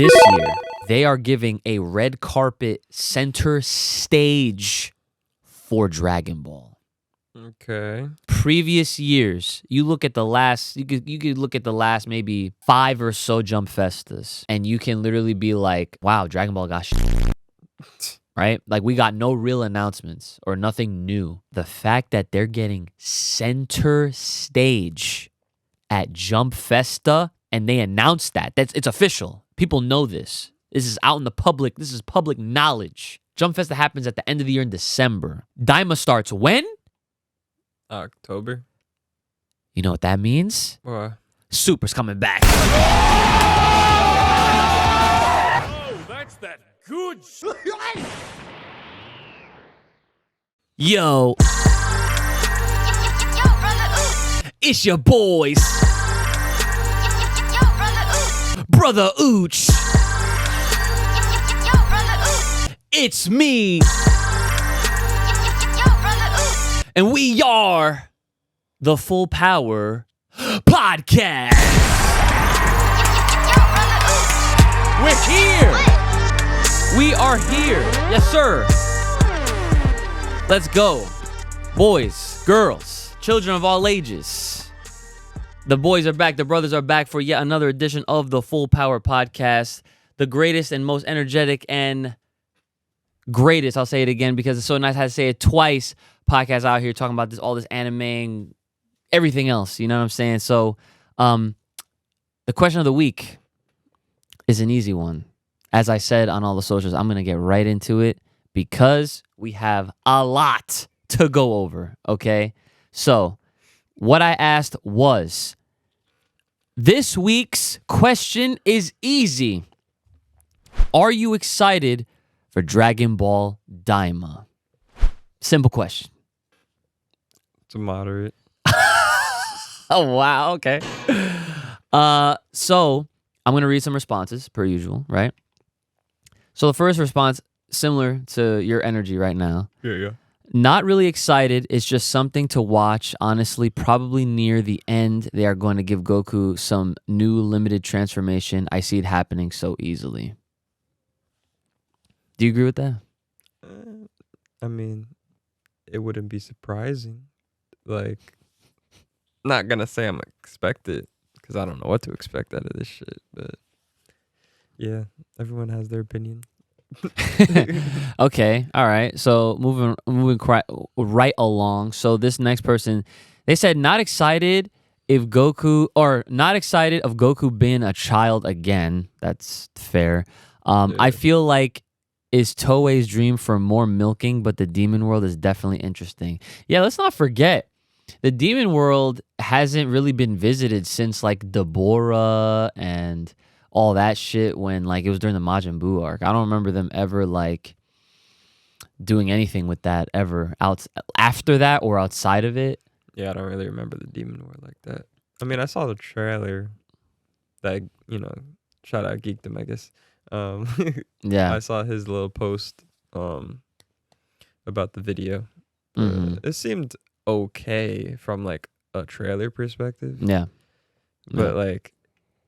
This year, they are giving a red carpet center stage for Dragon Ball. Okay. Previous years, you look at the last, you could look at the last maybe 5 or so Jump Festas, and you can literally be like, wow, Dragon Ball got right? Like, we got no real announcements or nothing new. The fact that they're getting center stage at Jump Festa, and they announced it's official. People know this. This is out in the public. This is public knowledge. Jump Festa happens at the end of the year in December. Daima starts when? October. You know what that means? What? Super's coming back. Oh, that's that good Yo. It's your boys. Brother Ooch. It's me. And we are the Full Power Podcast. We're here. We are here. Yes, sir. Let's go. Boys, girls, children of all ages. The boys are back. The brothers are back for yet another edition of the Full Power Podcast. The greatest and most energetic and greatest, I'll say it again because it's so nice how to say it twice, podcast out here talking about all this anime and everything else. You know what I'm saying? So the question of the week is an easy one. As I said on all the socials, I'm going to get right into it because we have a lot to go over, okay? So what I asked was, this week's question is easy. Are you excited for Dragon Ball Daima? Simple question. It's a moderate. Oh, wow. Okay. So I'm going to read some responses per usual, right? So the first response, similar to your energy right now. Yeah. Not really excited. It's just something to watch. Honestly, probably near the end, they are going to give Goku some new limited transformation. I see it happening so easily. Do you agree with that? I mean, it wouldn't be surprising. Like, not gonna say I'm expected because I don't know what to expect out of this shit. But yeah, everyone has their opinion. Okay, all right. So moving right along. So this next person, they said not excited of Goku being a child again. That's fair. Yeah. I feel like is Toei's dream for more milking, but the Demon World is definitely interesting. Yeah, let's not forget, the Demon World hasn't really been visited since like Deborah and all that shit when like it was during the Majin Buu arc. I don't remember them ever like doing anything with that ever after that or outside of it. Yeah, I don't really remember the Demon War like that. I mean, I saw the trailer that, shout out Geekdom, I guess. Yeah. I saw his little post about the video. Mm-hmm. It seemed okay from like a trailer perspective. Yeah. But like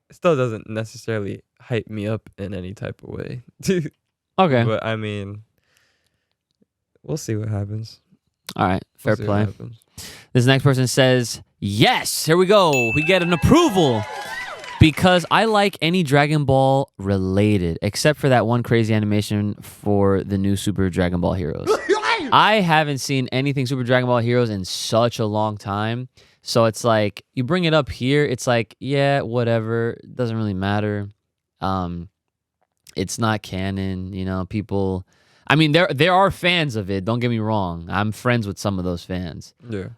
it still doesn't necessarily hype me up in any type of way. Okay. But I mean, we'll see what happens. All right. Fair We'll see play. what happens. This next person says, yes, here we go. We get an approval because I like any Dragon Ball related, except for that one crazy animation for the new Super Dragon Ball Heroes. I haven't seen anything Super Dragon Ball Heroes in such a long time. So it's like, you bring it up here, it's like, yeah, whatever. It doesn't really matter. It's not canon, people. I mean, there are fans of it. Don't get me wrong. I'm friends with some of those fans. Yeah.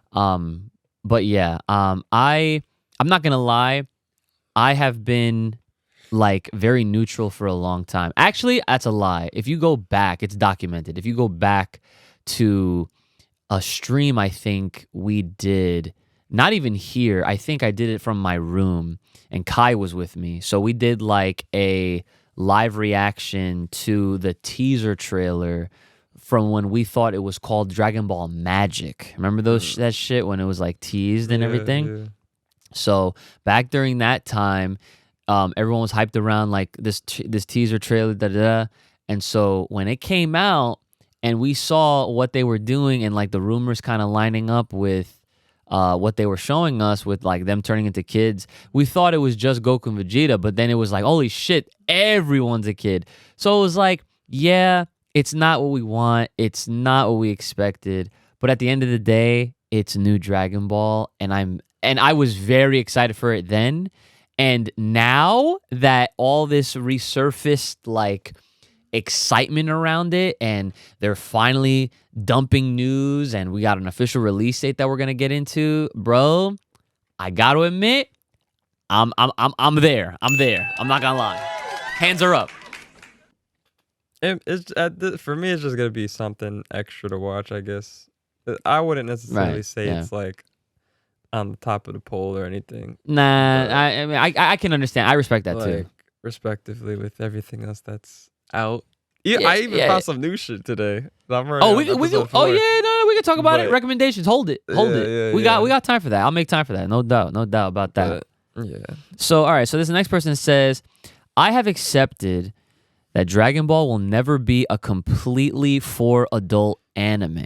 But yeah, I'm not gonna lie. I have been like very neutral for a long time. Actually, that's a lie. If you go back, it's documented. If you go back to a stream, I think we did, not even here. I think I did it from my room, and Kai was with me. So we did like a live reaction to the teaser trailer from when we thought it was called Dragon Ball Magic. Remember that shit when it was like teased and everything? Yeah. So back during that time, Everyone was hyped around like this teaser trailer, and so when it came out and we saw what they were doing and like the rumors kind of lining up with what they were showing us with like them turning into kids, we thought it was just Goku and Vegeta, but then it was like, holy shit, everyone's a kid. So it was like, yeah, it's not what we want, it's not what we expected, but at the end of the day, it's new Dragon Ball, and I was very excited for it then. And now that all this resurfaced like excitement around it, and they're finally dumping news, and we got an official release date that we're gonna get into, bro, I gotta admit, I'm there. I'm there. I'm not gonna lie. Hands are up. For me, it's just gonna be something extra to watch, I guess. I wouldn't necessarily say it's like on the top of the poll or anything. Nah, I mean, I can understand. I respect that too. Respectively with everything else that's out. Yeah, I even found some new shit today. We can talk about it. Recommendations. Hold it. We got time for that. I'll make time for that. No doubt about that. Yeah. So all right. So this next person says, I have accepted that Dragon Ball will never be a completely for adult anime.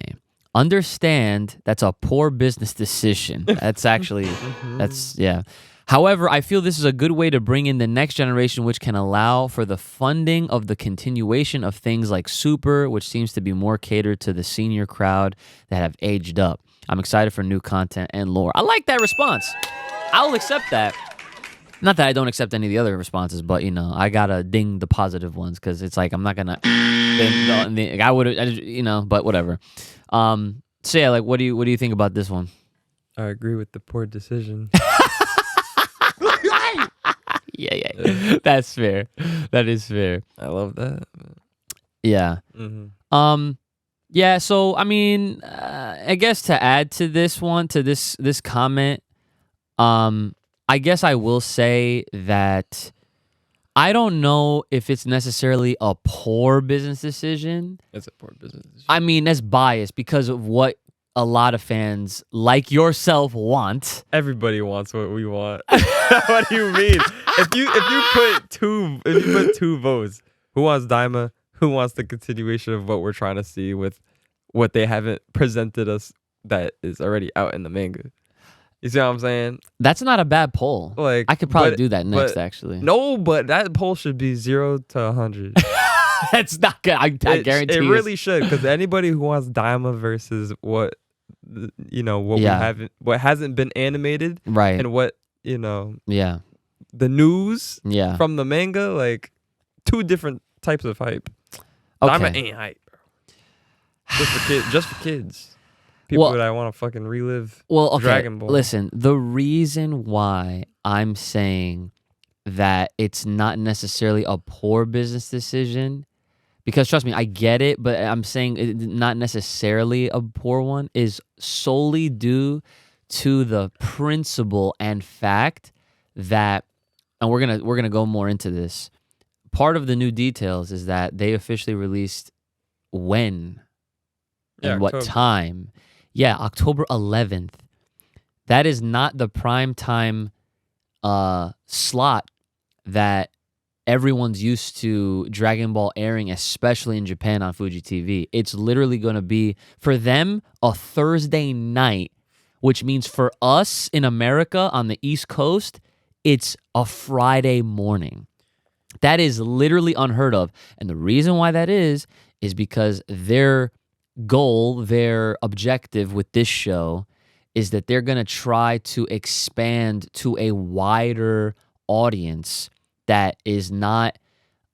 Understand that's a poor business decision. That's actually, yeah. However, I feel this is a good way to bring in the next generation, which can allow for the funding of the continuation of things like Super, which seems to be more catered to the senior crowd that have aged up. I'm excited for new content and lore. I like that response. I'll accept that. Not that I don't accept any of the other responses, but, you know, I gotta ding the positive ones because it's like I'm not gonna. I would, you know, but whatever. So yeah, like, what do you think about this one? I agree with the poor decision. Yeah, that's fair. That is fair. I love that. Yeah. Mm-hmm. Yeah. So I mean, I guess to add to this one, to this comment, I guess I will say that I don't know if it's necessarily a poor business decision. It's a poor business decision. I mean, that's biased because of what a lot of fans like yourself want. Everybody wants what we want. What do you mean? If you put two votes, who wants Daima? Who wants the continuation of what we're trying to see with what they haven't presented us that is already out in the manga? You see what I'm saying? That's not a bad poll. Like, I could probably do that next, actually. No, but that poll should be 0 to 100. That's not good. I guarantee it really should, because anybody who wants Daima versus what what hasn't been animated, right? And what the news, from the manga, like two different types of hype. Okay. Daima ain't hype, bro. Just for kids. People that want to fucking relive Dragon Ball. Listen, the reason why I'm saying that it's not necessarily a poor business decision, because trust me, I get it, but I'm saying not necessarily a poor one, is solely due to the principle and fact that, and we're gonna go more into this. Part of the new details is that they officially released when and what time. Yeah, October 11th. That is not the prime time slot that everyone's used to Dragon Ball airing, especially in Japan on Fuji TV. It's literally going to be, for them, a Thursday night, which means for us in America on the East Coast, it's a Friday morning. That is literally unheard of. And the reason why that is because their goal, their objective with this show is that they're going to try to expand to a wider audience that is not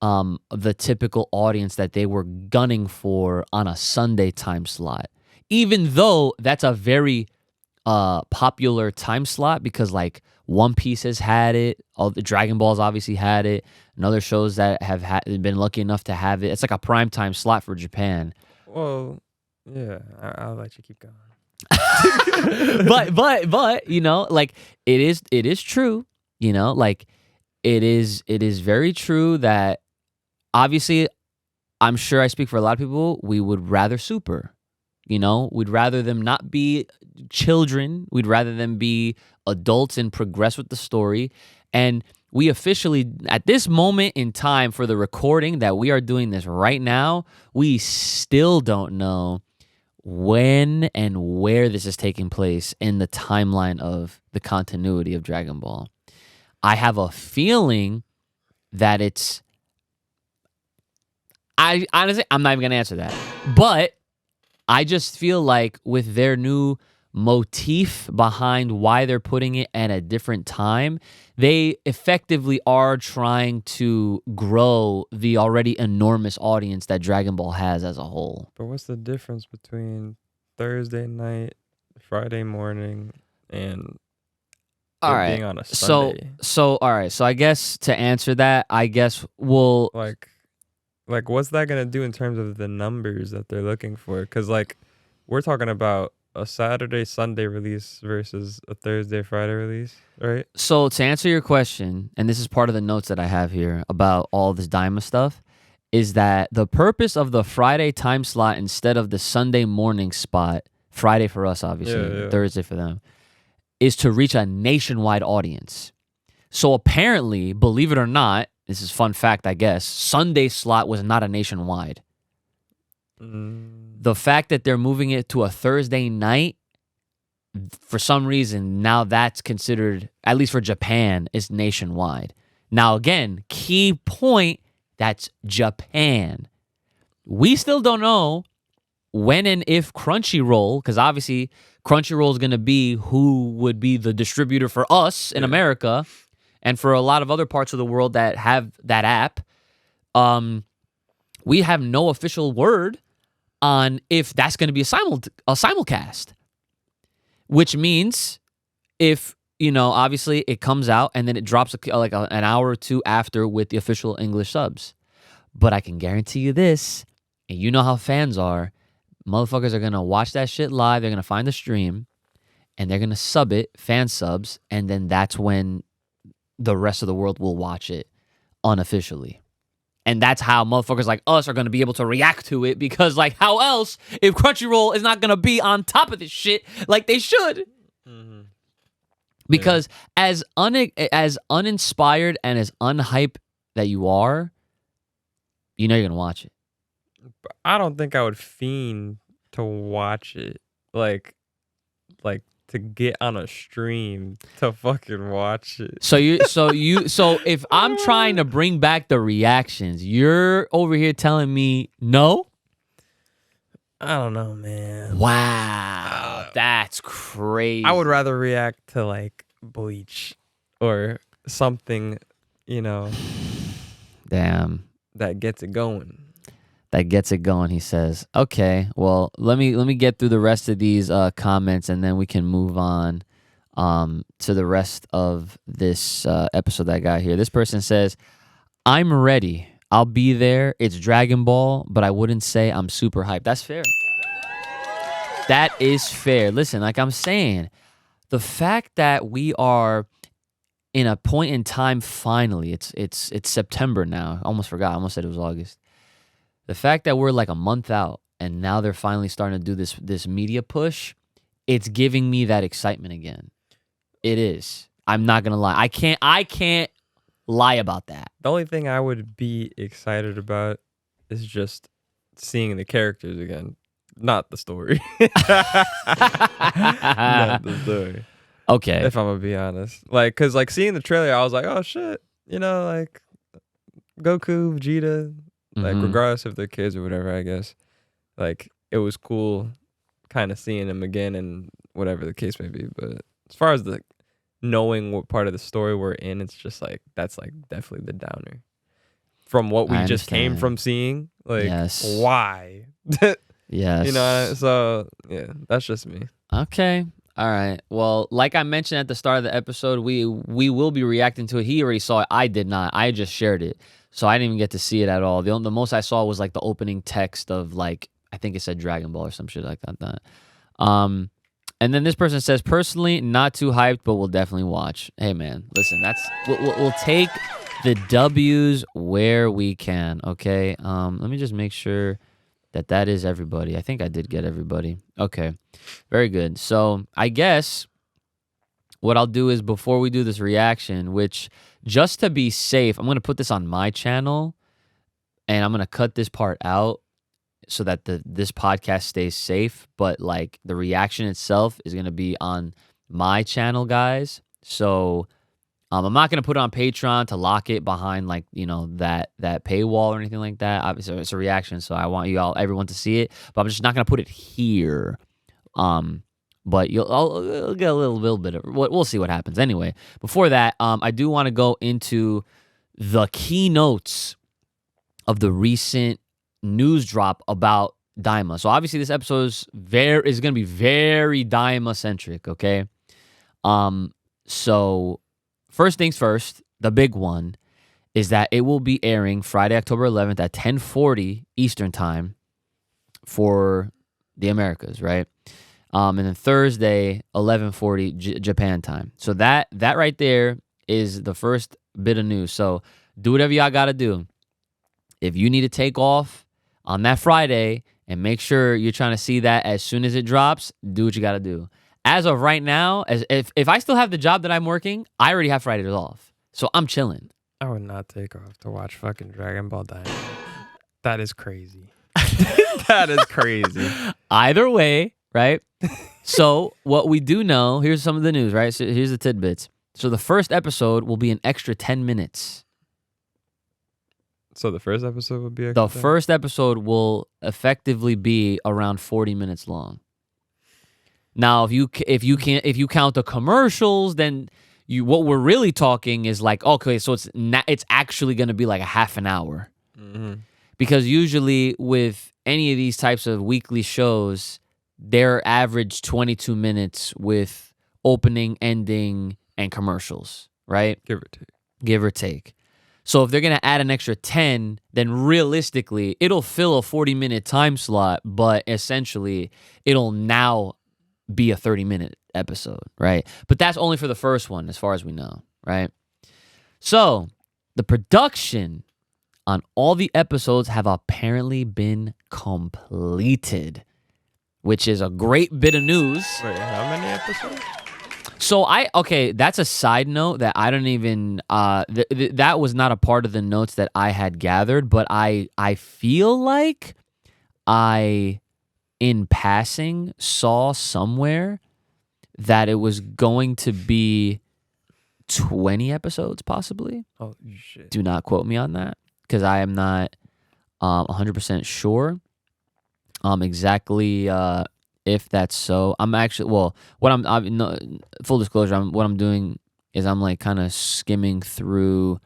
the typical audience that they were gunning for on a Sunday time slot. Even though that's a very popular time slot, because like One Piece has had it, all the Dragon Balls obviously had it, and other shows that have been lucky enough to have it. It's like a prime time slot for Japan. Well, yeah, I'll let you keep going. but you know, like it is true, you know, like it is very true that obviously, I'm sure I speak for a lot of people, we would rather Super. You know, we'd rather them not be children. We'd rather them be adults and progress with the story. And we officially, at this moment in time for the recording that we are doing this right now, we still don't know when and where this is taking place in the timeline of the continuity of Dragon Ball. I have a feeling that it's... I'm not even going to answer that. But I just feel like with their new motif behind why they're putting it at a different time, they effectively are trying to grow the already enormous audience that Dragon Ball has as a whole. But what's the difference between Thursday night, Friday morning, and All right. being on a Sunday? So all right. So I guess to answer that, I guess we'll Like what's that gonna do in terms of the numbers that they're looking for? Because like we're talking about a Saturday Sunday release versus a Thursday Friday release, right? So to answer your question, and this is part of the notes that I have here about all this Daima stuff, is that the purpose of the Friday time slot instead of the Sunday morning spot, Friday for us obviously, Yeah. Thursday for them, is to reach a nationwide audience. So apparently, believe it or not, this is fun fact I guess, Sunday slot was not a nationwide. The fact that they're moving it to a Thursday night, for some reason, now that's considered, at least for Japan, is nationwide. Now, again, key point, that's Japan. We still don't know when and if Crunchyroll, because obviously Crunchyroll is going to be who would be the distributor for us in America and for a lot of other parts of the world that have that app. We have no official word on if that's going to be a simulcast, which means if, obviously it comes out and then it drops an hour or two after with the official English subs. But I can guarantee you this, and you know how fans are, motherfuckers are going to watch that shit live, they're going to find the stream, and they're going to sub it, fan subs, and then that's when the rest of the world will watch it unofficially. And that's how motherfuckers like us are going to be able to react to it, because like how else if Crunchyroll is not going to be on top of this shit like they should? Mm-hmm. Because as uninspired and as unhyped that you are, you're going to watch it. But I don't think I would fiend to watch it. Like to get on a stream to fucking watch it. So if I'm trying to bring back the reactions, you're over here telling me no? I don't know, man. Wow. That's crazy. I would rather react to like Bleach or something, Damn. that gets it going. That gets it going, he says. Okay, well, let me get through the rest of these comments, and then we can move on to the rest of this episode that I got here. This person says, I'm ready. I'll be there. It's Dragon Ball, but I wouldn't say I'm super hyped. That's fair. That is fair. Listen, like I'm saying, the fact that we are in a point in time finally, it's September now. I almost forgot. I almost said it was August. The fact that we're like a month out and now they're finally starting to do this media push, it's giving me that excitement again. It is. I'm not gonna lie. I can't lie about that. The only thing I would be excited about is just seeing the characters again, not the story. Not the story. Okay. If I'm gonna be honest, cause seeing the trailer, I was like, oh shit, like Goku, Vegeta. Like, regardless if they're kids or whatever, I guess. Like, it was cool kind of seeing them again and whatever the case may be. But as far as knowing what part of the story we're in, it's just that's definitely the downer. From what we just came from seeing. Like, yes. Why? Yes. So, yeah, that's just me. Okay. All right. Well, like I mentioned at the start of the episode, we will be reacting to it. He already saw it. I did not. I just shared it. So I didn't even get to see it at all. The most I saw was the opening text of I think it said Dragon Ball or some shit like that. And then this person says, personally, not too hyped, but we'll definitely watch. Hey man, listen, we'll take the W's where we can. Okay. Let me just make sure that is everybody. I think I did get everybody. Okay. Very good. So I guess what I'll do is before we do this reaction, which just to be safe, I'm going to put this on my channel and I'm going to cut this part out so that this podcast stays safe. But like the reaction itself is going to be on my channel, guys. So I'm not going to put it on Patreon to lock it behind like, that paywall or anything like that. Obviously, it's a reaction, so I want everyone to see it. But I'm just not going to put it here. But I'll get a little bit of. We'll see what happens. Anyway, before that, I do want to go into the keynotes of the recent news drop about Daima. So obviously, this episode is going to be very Daima centric. Okay. So first things first, the big one is that it will be airing Friday, October 11th at 10:40 Eastern Time for the Americas, right? And then Thursday, 11:40 Japan time. So that right there is the first bit of news. So do whatever y'all got to do. If you need to take off on that Friday and make sure you're trying to see that as soon as it drops, do what you got to do. As of right now, if I still have the job that I'm working, I already have Fridays off. So I'm chilling. I would not take off to watch fucking Dragon Ball Daima. That is crazy. That is crazy. Either way, right? So what we do know, here's some of the news, right? So here's the tidbits. So the first episode will be an extra 10 minutes. So the first episode would be The first episode will effectively be around 40 minutes long. Now, if you count the commercials, then what we're really talking is like, okay, so it's actually going to be like a half an hour. Mm-hmm. Because usually with any of these types of weekly shows, they're average 22 minutes with opening, ending, and commercials, right? Give or take. So if they're going to add an extra 10, then realistically, it'll fill a 40-minute time slot, but essentially, it'll now be a 30-minute episode, right? But that's only for the first one, as far as we know, right? So the production on all the episodes have apparently been completed, which is a great bit of news. Wait, how many episodes? So that's a side note that I don't even, that was not a part of the notes that I had gathered, but I feel like I, in passing, saw somewhere that it was going to be 20 episodes, possibly. Oh, shit. Do not quote me on that, because I am not 100% sure exactly if that's so. I'm actually, full disclosure, what I'm doing is I'm like kind of skimming through.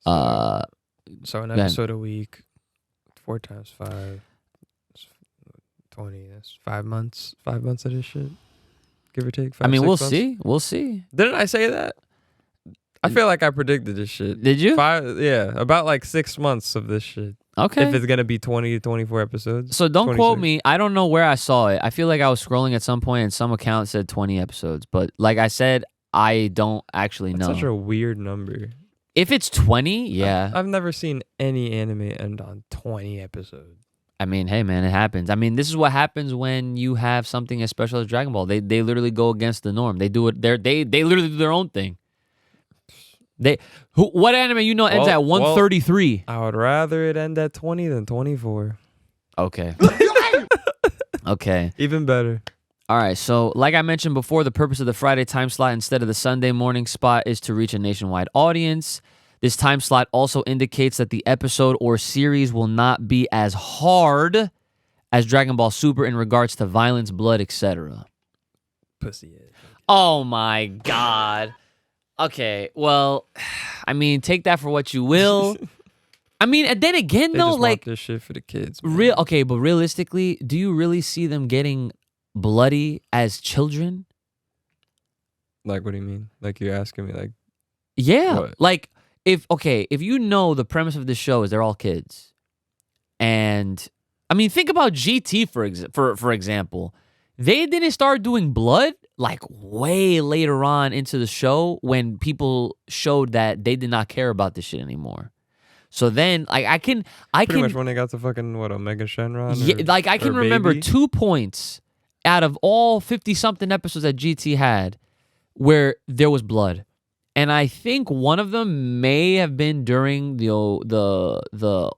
So an episode a week, 4 times 5, 20. That's 5 months. 5 months of this shit, give or take. 5, we'll 6 months. see. We'll see. Didn't I say that? I feel like I predicted this shit. Did you? 5, yeah, about like 6 months of this shit. Okay. If it's gonna be 20 to 24 episodes. So don't 26. quote me. I don't know where I saw it. I feel like I was scrolling at some point and some account said 20 episodes. But like I said, I don't actually know. That's such a weird number. If it's 20, yeah. I've never seen any anime end on 20 episodes. I mean, hey man, it happens. I mean, this is what happens when you have something as special as Dragon Ball. They literally go against the norm. They do it. They literally do their own thing. What anime ends at 133? I would rather it end at 20 than 24. Okay. Okay. Even better. All right. So, like I mentioned before, the purpose of the Friday time slot instead of the Sunday morning spot is to reach a nationwide audience. This time slot also indicates that the episode or series will not be as hard as Dragon Ball Super in regards to violence, blood, etc. Pussy. Oh my God. Okay, well, I mean, take that for what you will. I mean, and then again, They though, just like, want this shit for the kids. Man. but realistically, do you really see them getting bloody as children? Like, what do you mean? Like, you're asking me, like, Yeah, what? like if you know the premise of this show is they're all kids, and I mean, think about GT for example, they didn't start doing blood like way later on into the show when people showed that they did not care about this shit anymore. So then, like, I can Pretty much when they got to fucking, Omega Shenron? Yeah, like, I can remember Baby? 2 points out of all 50-something episodes that GT had where there was blood. And I think one of them may have been during the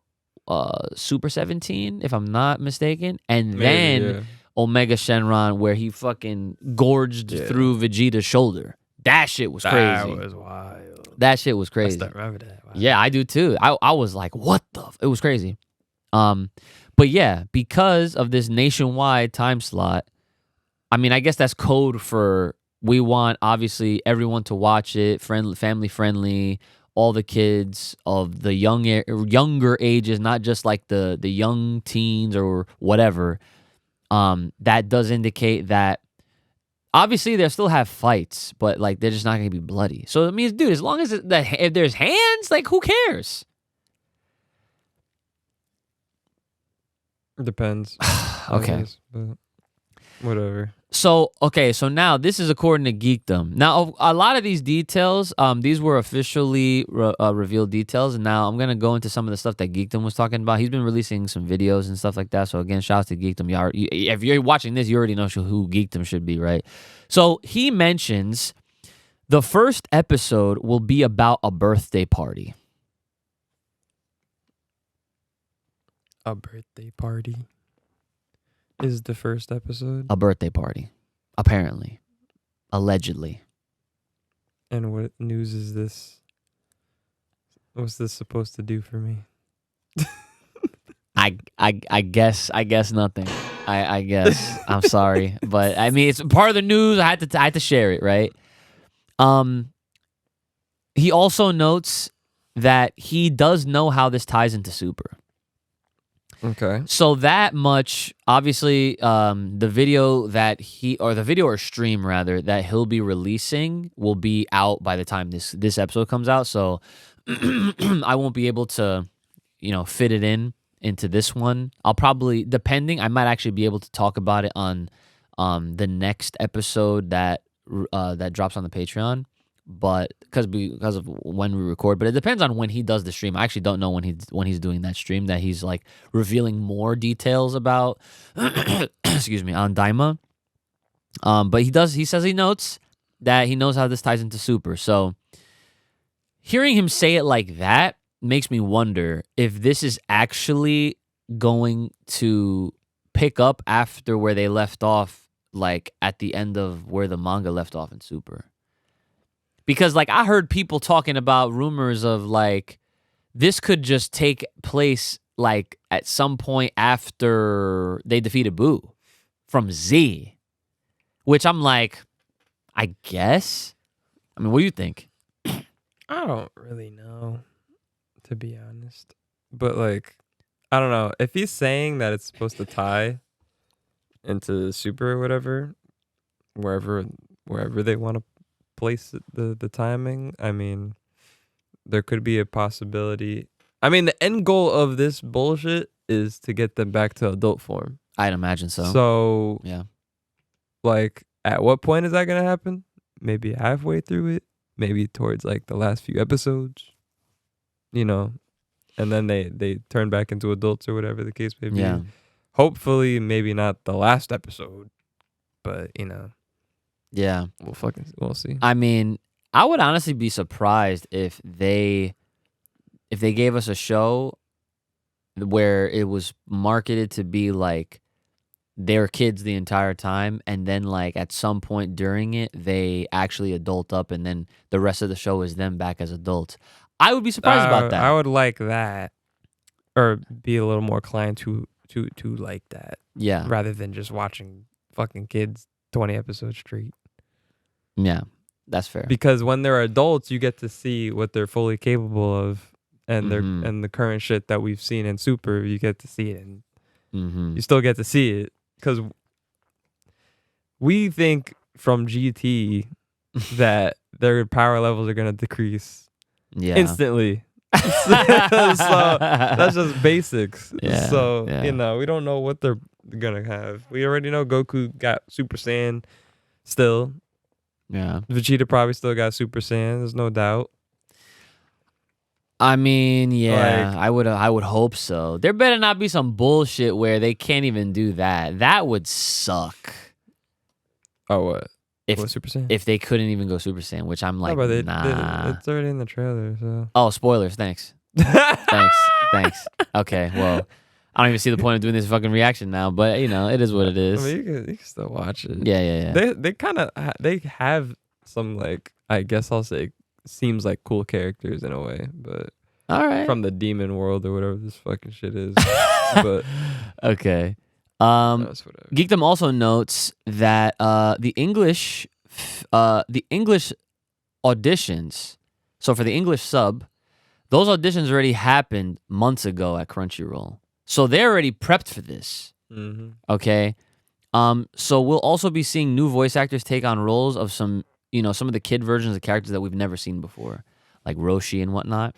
Super 17, if I'm not mistaken. And then Omega Shenron, where he fucking gorged through Vegeta's shoulder. That shit was crazy. That was wild. That shit was crazy. I still remember that. Wow. Yeah, I do too. I was like, what the? It was crazy. But yeah, because of this nationwide time slot, I mean, I guess that's code for we want, obviously, everyone to watch it, family friendly, all the kids of the younger ages, not just like the young teens or whatever. That does indicate that obviously they'll still have fights, but like they're just not going to be bloody. So it means, dude, as long as if there's hands, like who cares? Depends. Okay. Guess, but whatever. So now this is according to Geekdom. Now, a lot of these details, these were officially revealed details, and now I'm going to go into some of the stuff that Geekdom was talking about. He's been releasing some videos and stuff like that, so again, shout out to Geekdom. If you're watching this, you already know who Geekdom should be, right? So he mentions the first episode will be about a birthday party. A birthday party is the first episode. A birthday party, apparently, allegedly. And what news is this? What's this supposed to do for me? I guess nothing. I guess I'm sorry, but I mean it's part of the news. I had to share it, right? He also notes that he does know how this ties into Super. Okay. So that much, obviously, the video or stream rather that he'll be releasing will be out by the time this episode comes out. So I won't be able to, fit it into this one. I'll probably, I might actually be able to talk about it on the next episode that drops on the Patreon. But because of when we record, but it depends on when he does the stream. I actually don't know when he's doing that stream that he's like revealing more details about. Excuse me, on Daima. But he says he notes that he knows how this ties into Super. So hearing him say it like that makes me wonder if this is actually going to pick up after where they left off, like at the end of where the manga left off in Super. Because, like, I heard people talking about rumors of, like, this could just take place, like, at some point after they defeated Boo from Z. Which I'm like, I guess? I mean, what do you think? I don't really know, to be honest. But, like, I don't know. If he's saying that it's supposed to tie into Super or whatever, wherever they want to place the timing, I mean, there could be a possibility. I mean, the end goal of this bullshit is to get them back to adult form. I'd imagine so. So, yeah. Like, at what point is that going to happen? Maybe halfway through it? Maybe towards, like, the last few episodes? And then they turn back into adults or whatever the case may be. Yeah. Hopefully, maybe not the last episode, but, Yeah. We'll see. I mean, I would honestly be surprised if they gave us a show where it was marketed to be like they're kids the entire time, and then like at some point during it they actually adult up, and then the rest of the show is them back as adults. I would be surprised about that. I would like that, or be a little more inclined to like that. Yeah. Rather than just watching fucking kids 20 episodes straight. Yeah, that's fair. Because when they're adults, you get to see what they're fully capable of, and and the current shit that we've seen in Super, you get to see it, and you still get to see it because we think from GT that their power levels are gonna decrease instantly. So that's just basics. Yeah, So we don't know what they're gonna have. We already know Goku got Super Saiyan still. Yeah. Vegeta probably still got Super Saiyan, there's no doubt. I mean, yeah, I would hope so. There better not be some bullshit where they can't even do that. That would suck. Oh, what? if What, Super Saiyan? if they couldn't even go Super Saiyan, which I'm like, but nah. it's already in the trailer, so. Oh, spoilers. Thanks. Thanks. Okay, well, I don't even see the point of doing this fucking reaction now, but it is what it is. I mean, you can still watch it. Yeah. They kind of they have some, like, I guess I'll say, seems like cool characters in a way, but All right. from the demon world or whatever this fucking shit is. But Okay. that's whatever. Geekdom also notes that the English auditions. So for the English sub, those auditions already happened months ago at Crunchyroll. So they're already prepped for this. Mm-hmm. Okay. So we'll also be seeing new voice actors take on roles of some of the kid versions of characters that we've never seen before, like Roshi and whatnot,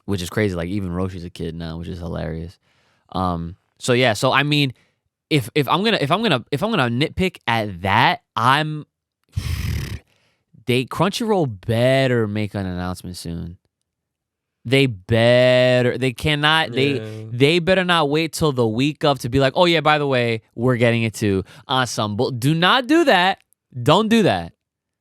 which is crazy. Like even Roshi's a kid now, which is hilarious. So yeah. So I mean, if I'm gonna nitpick at that, Crunchyroll better make an announcement soon. They better. They cannot. They better not wait till the week of to be like, oh yeah, by the way, we're getting it too. Ensemble. Do not do that. Don't do that.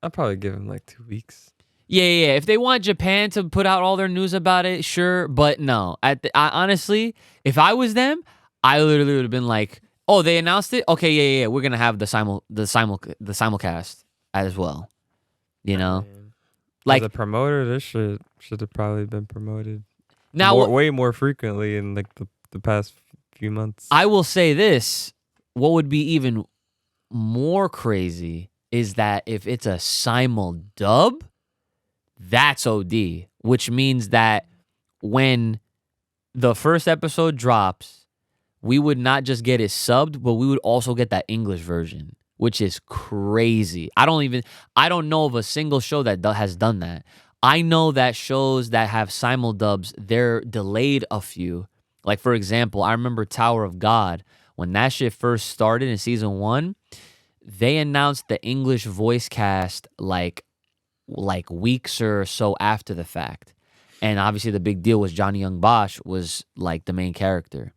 I'll probably give him like 2 weeks. Yeah. If they want Japan to put out all their news about it, sure. But no. Honestly, if I was them, I literally would have been like, oh, they announced it. Okay, yeah. We're gonna have the simulcast as well. Like as a promoter, this should have probably been promoted now way more frequently in like the past few months. I will say this: what would be even more crazy is that if it's a simul dub, that's OD, which means that when the first episode drops, we would not just get it subbed, but we would also get that English version, which is crazy. I don't know of a single show that has done that. I know that shows that have simul dubs, they're delayed a few. Like, for example, I remember Tower of God. When that shit first started in season 1, they announced the English voice cast like weeks or so after the fact. And obviously the big deal was Johnny Young Bosch was like the main character.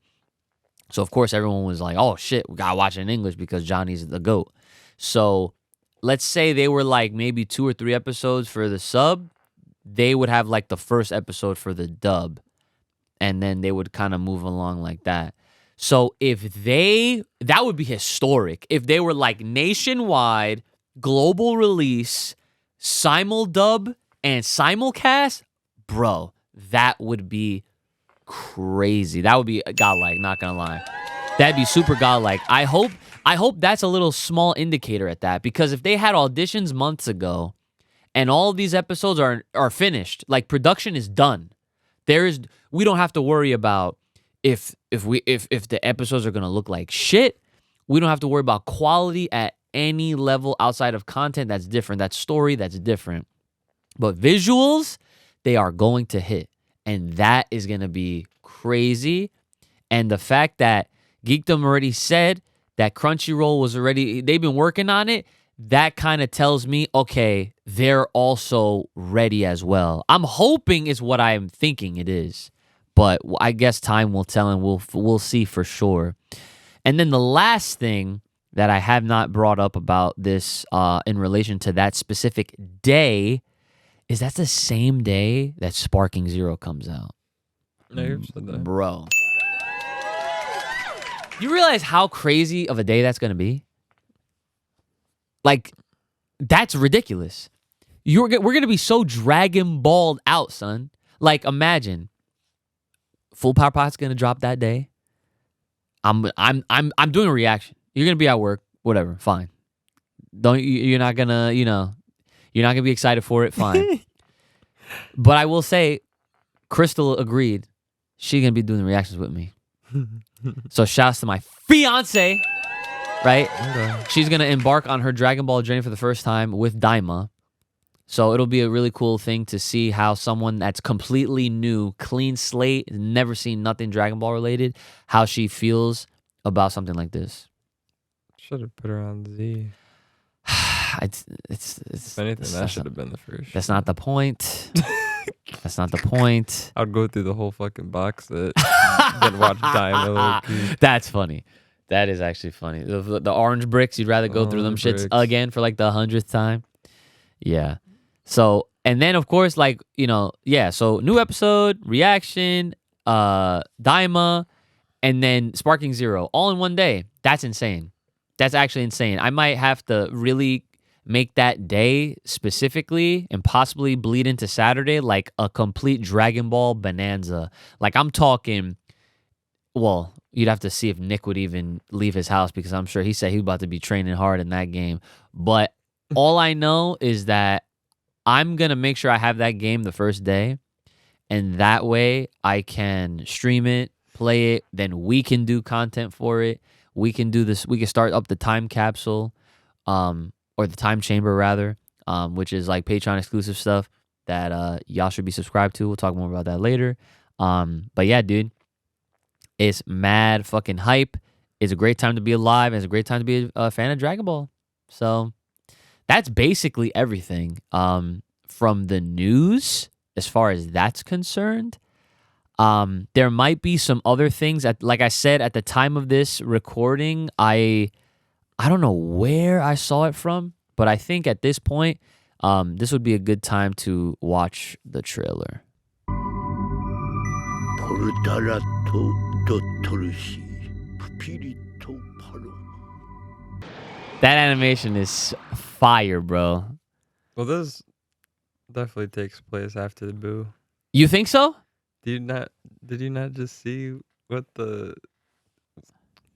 So, of course, everyone was like, oh, shit, we got to watch it in English because Johnny's the GOAT. So, let's say they were like maybe 2 or 3 episodes for the sub. They would have like the first episode for the dub. And then they would kind of move along like that. So, that would be historic. If they were like nationwide, global release, simul dub, and simulcast, bro, that would be crazy. That would be godlike, not gonna lie. That'd be super godlike. I hope that's a little small indicator at that, because if they had auditions months ago and all of these episodes are finished, like production is done, we don't have to worry about if the episodes are gonna look like shit. We don't have to worry about quality at any level outside of content that's different, that story that's different. But visuals, they are going to hit. And that is going to be crazy. And the fact that Geekdom already said that Crunchyroll they've been working on it, that kind of tells me, okay, they're also ready as well. I'm hoping is what I'm thinking it is. But I guess time will tell, and we'll see for sure. And then the last thing that I have not brought up about this in relation to that specific day is that's the same day that Sparking Zero comes out. No, you've said that. Bro. You realize how crazy of a day that's going to be? Like, that's ridiculous. We're going to be so Dragon Balled out, son. Like, imagine. Full Power Pot's going to drop that day. I'm doing a reaction. You're going to be at work. Whatever. Fine. You're not going to, you're not going to be excited for it. Fine. But I will say, Crystal agreed. She's going to be doing the reactions with me. So shouts to my fiance, right? Okay. She's going to embark on her Dragon Ball journey for the first time with Daima. So it'll be a really cool thing to see how someone that's completely new, clean slate, never seen nothing Dragon Ball related, how she feels about something like this. Should have put her on Z. It's If anything, that should have been the first. That's not the point. That's not the point. I'd go through the whole fucking box set, then watch Daima. That's funny. That is actually funny. The orange bricks, you'd rather go through them Orange shits bricks. again for like the 100th time. Yeah. So, and then of course, like, so new episode, reaction, Daima, and then Sparking Zero all in one day. That's insane. That's actually insane. I might have to really make that day specifically and possibly bleed into Saturday like a complete Dragon Ball bonanza. Like I'm talking, well, you'd have to see if Nick would even leave his house because I'm sure he said he was about to be training hard in that game. But all I know is that I'm going to make sure I have that game the first day. And that way I can stream it, play it. Then we can do content for it. We can do this. We can start up the time capsule, or the time chamber rather, which is like Patreon exclusive stuff that y'all should be subscribed to. We'll talk more about that later. But yeah, dude, it's mad fucking hype. It's a great time to be alive. It's a great time to be a fan of Dragon Ball. So that's basically everything from the news as far as that's concerned. There might be some other things. Like I said, at the time of this recording, I don't know where I saw it from, but I think at this point, this would be a good time to watch the trailer. That animation is fire, bro. Well, this definitely takes place after the Boo. You think so? Did you not just see what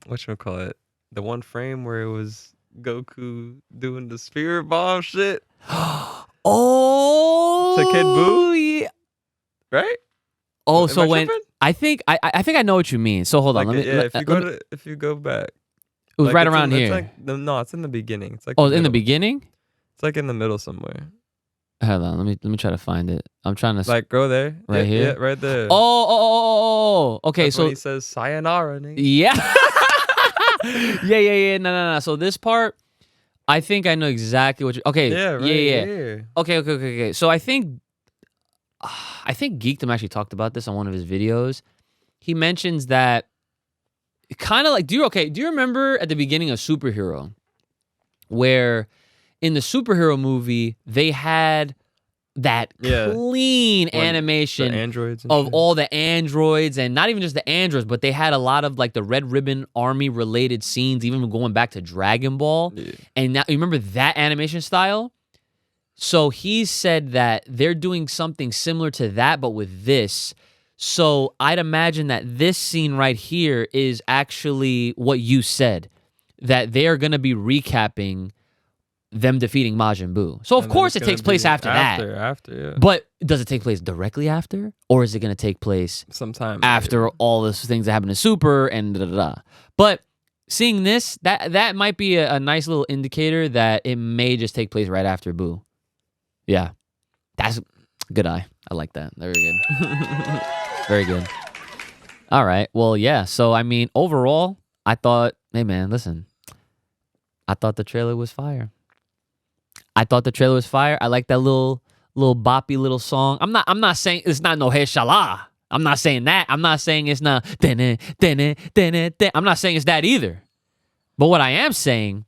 whatchamacallit? The one frame where it was Goku doing the spirit bomb shit? Oh, To Kid Buu? yeah. Right? Oh, Am so I when tripping? I think I know what you mean. So hold on, Like, let me. if you go back, It was like, right it's around in, here. It's like, no, it's in the beginning. It's like Oh, in the middle. beginning. It's like in the middle somewhere. Hold on, let me try to find it. I'm trying to. Like go there, Right here? yeah, right there. Oh. Okay, That's so when he says sayonara, nigga. yeah. Yeah. No. So this part, I think I know exactly what you. Okay. Yeah, right Yeah. here. Okay. So I think Geekdom actually talked about this on one of his videos. He mentions that kind of like do you remember at the beginning of Superhero where in the superhero movie they had that Yeah. clean When animation the androids and of shit. all the androids, and not even just the androids, but they had a lot of like the Red Ribbon Army related scenes, even going back to Dragon Ball. Yeah. And now you remember that animation style? So he said that they're doing something similar to that, but with this. So I'd imagine that this scene right here is actually what you said, that they are going to be recapping them defeating Majin Buu. So of And then course it's it takes gonna place be after that. After, yeah. But does it take place directly after? Or is it going to take place Sometime after all the things that happen in Super and da-da-da? But seeing this, that might be a nice little indicator that it may just take place right after Buu. Yeah. That's good eye. I like that. Very good. Very good. All right. Well, yeah. So, I mean, overall, I thought, hey, man, listen. I thought the trailer was fire. I like that little boppy little song. I'm not saying it's not no Hey Shala. I'm not saying that. I'm not saying it's not I'm not saying it's that either. But what I am saying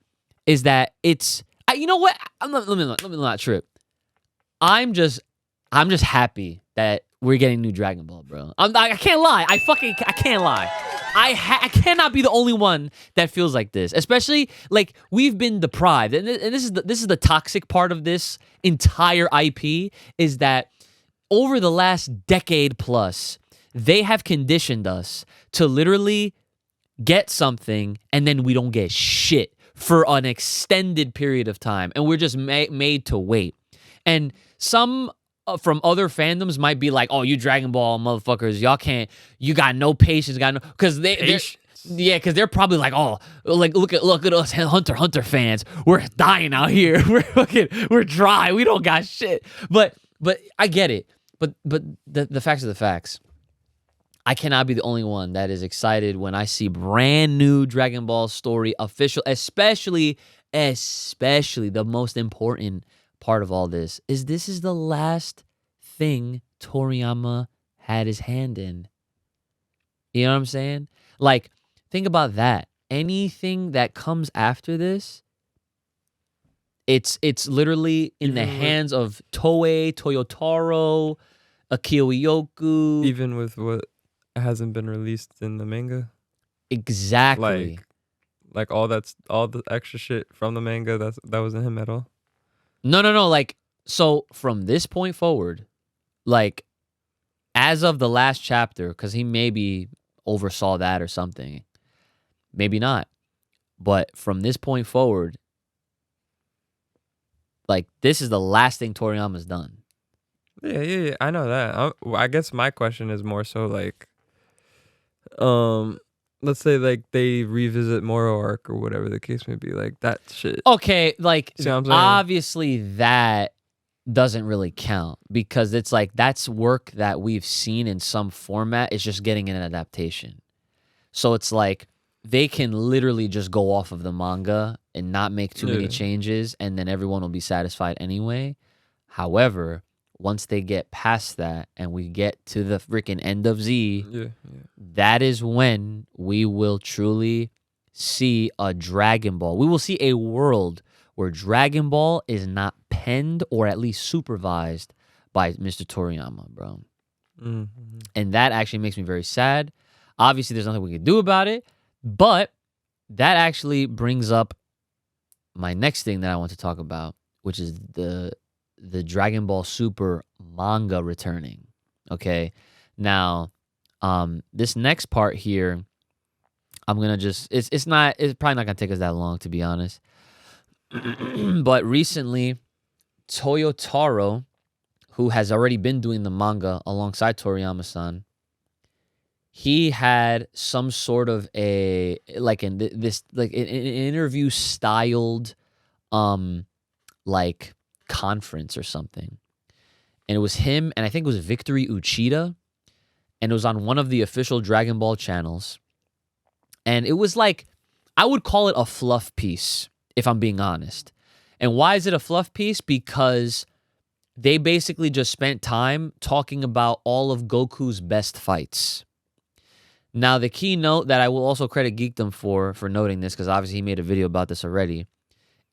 is that it's you know what? Let me not trip. I'm just happy that we're getting new Dragon Ball, bro. I can't lie. I can't lie. I cannot be the only one that feels like this. Especially like we've been deprived, and this is the toxic part of this entire IP is that over the last decade plus, they have conditioned us to literally get something and then we don't get shit for an extended period of time, and we're just made to wait. And some from other fandoms might be like, "Oh, you Dragon Ball motherfuckers, you got no patience, because they're probably like, oh, like look at us Hunter fans, we're dying out here, we're dry, we don't got shit." But I get it. But the facts are the facts. I cannot be the only one that is excited when I see brand new Dragon Ball story official, especially the most important part of all this is the last thing Toriyama had his hand in. You know what I'm saying? Like, think about that. anything that comes after this, it's literally in the hands of Toei, Toyotaro, Akio Iyoku. Even with what hasn't been released in the manga, Exactly. like all the extra shit from the manga that wasn't him at all. No. Like, so from this point forward, like, as of the last chapter, because he maybe oversaw that or something, maybe not. But from this point forward, like, this is the last thing Toriyama's done. Yeah. I know that. I guess my question is more so like, let's say like they revisit Moro arc or whatever the case may be, like that shit. Okay, like, See what I'm saying? obviously that doesn't really count because it's like that's work that we've seen in some format. It's just getting an adaptation. So it's like they can literally just go off of the manga and not make too many changes, and then everyone will be satisfied anyway. However, once they get past that and we get to the freaking end of Z, that is when we will truly see a Dragon Ball. We will see a world where Dragon Ball is not penned or at least supervised by Mr. Toriyama, bro. Mm-hmm. And that actually makes me very sad. Obviously, there's nothing we can do about it, but that actually brings up my next thing that I want to talk about, which is the Dragon Ball Super manga returning. Okay, now this next part here, I'm gonna just it's probably not gonna take us that long, to be honest. But recently, Toyotaro, who has already been doing the manga alongside Toriyama-san, he had some sort of an interview styled like conference or something. And it was him, and I think it was Victory Uchida, and it was on one of the official Dragon Ball channels. And it was like, I would call it a fluff piece, if I'm being honest. And why is it a fluff piece? Because they basically just spent time talking about all of Goku's best fights. Now, the keynote that I will also credit Geekdom for noting this, because obviously he made a video about this already,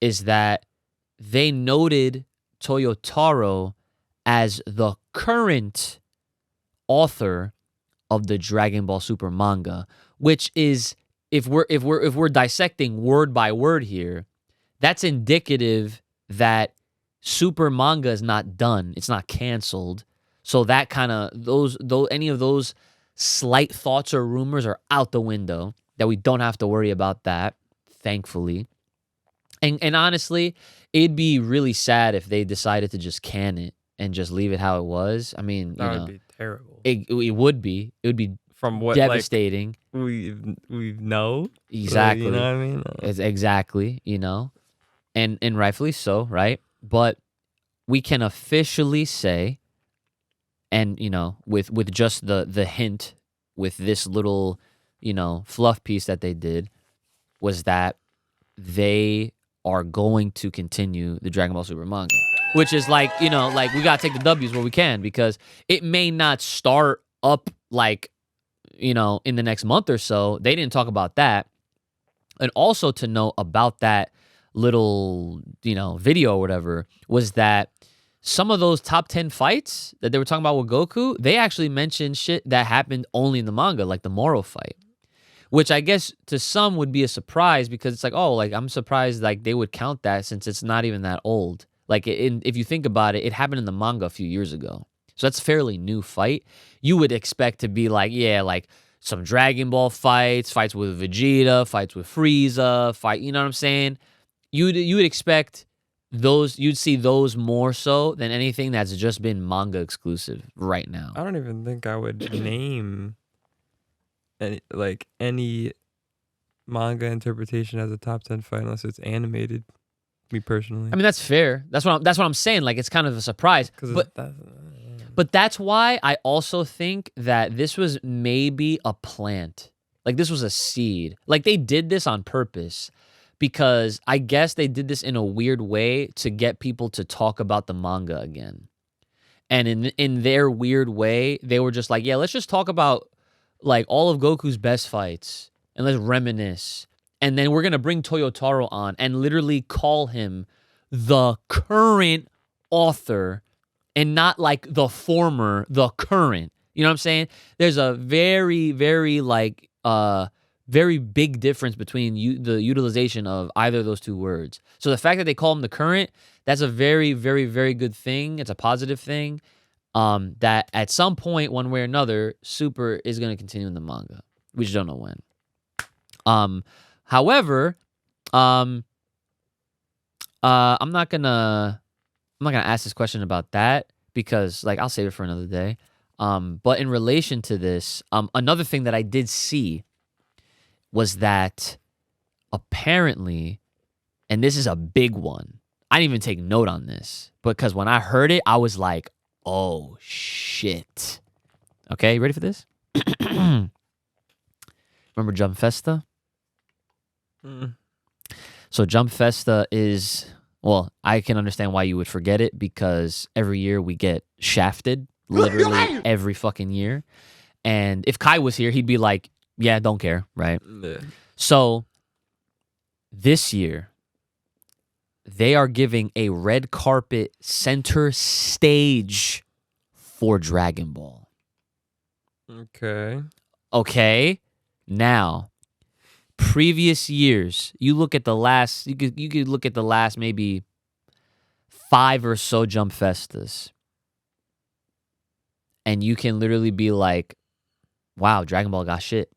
is that they noted Toyotaro as the current author of the Dragon Ball Super manga, which is, if we're dissecting word by word here, that's indicative that Super manga is not done. It's not canceled. So that kind of any of those slight thoughts or rumors are out the window, that we don't have to worry about that, thankfully. And honestly, it'd be really sad if they decided to just can it and just leave it how it was. I mean, that would be terrible. It would be. It would be from what devastating. Like, we know exactly. You know what I mean? It's exactly. And rightfully so, right? But we can officially say, and with just the hint with this little fluff piece that they did, was that they are going to continue the Dragon Ball Super manga, which is like we gotta take the W's where we can, because it may not start up in the next month or so. They didn't talk about that. And also to note about that little video or whatever was that some of those top 10 fights that they were talking about with Goku, they actually mentioned shit that happened only in the manga, like the Moro fight, which I guess to some would be a surprise, because it's like, oh, I'm surprised they would count that since it's not even that old. If you think about it, it happened in the manga a few years ago. So that's a fairly new fight. You would expect to be some Dragon Ball fights with Vegeta, fights with Frieza, you know what I'm saying? You would expect those, you'd see those more so than anything that's just been manga exclusive right now. I don't even think I would name any manga interpretation as a top 10 fight unless it's animated. Me personally. I mean, that's fair. That's what I'm saying. It's kind of a surprise. But that's why I also think that this was maybe a plant. This was a seed. They did this on purpose, because I guess they did this in a weird way to get people to talk about the manga again. And in their weird way, they were just let's just talk about all of Goku's best fights, and let's reminisce. and then we're gonna bring Toyotaro on and literally call him the current author and not like the former, the current. You know what I'm saying? There's a very, very like very big difference between the utilization of either of those two words. So the fact that they call him the current, that's a very, very, very good thing. It's a positive thing. That at some point, one way or another, Super is going to continue in the manga. We just don't know when. However, I'm not gonna ask this question about that because, like, I'll save it for another day. But in relation to this, another thing that I did see was that apparently, and this is a big one. I didn't even take note on this because when I heard it, I was like, "Oh shit!" Okay, you ready for this? Remember Jump Festa? So Jump Festa is, well, I can understand why you would forget it because every year we get shafted, literally every fucking year. And if Kai was here, he'd be like, yeah, don't care, right? Yeah. So this year, they are giving a red carpet center stage for Dragon Ball. Okay. Now, previous years, you look at the last, you could look at the last maybe 5 or so Jump Festas, and you can literally be like, wow, Dragon Ball got shit.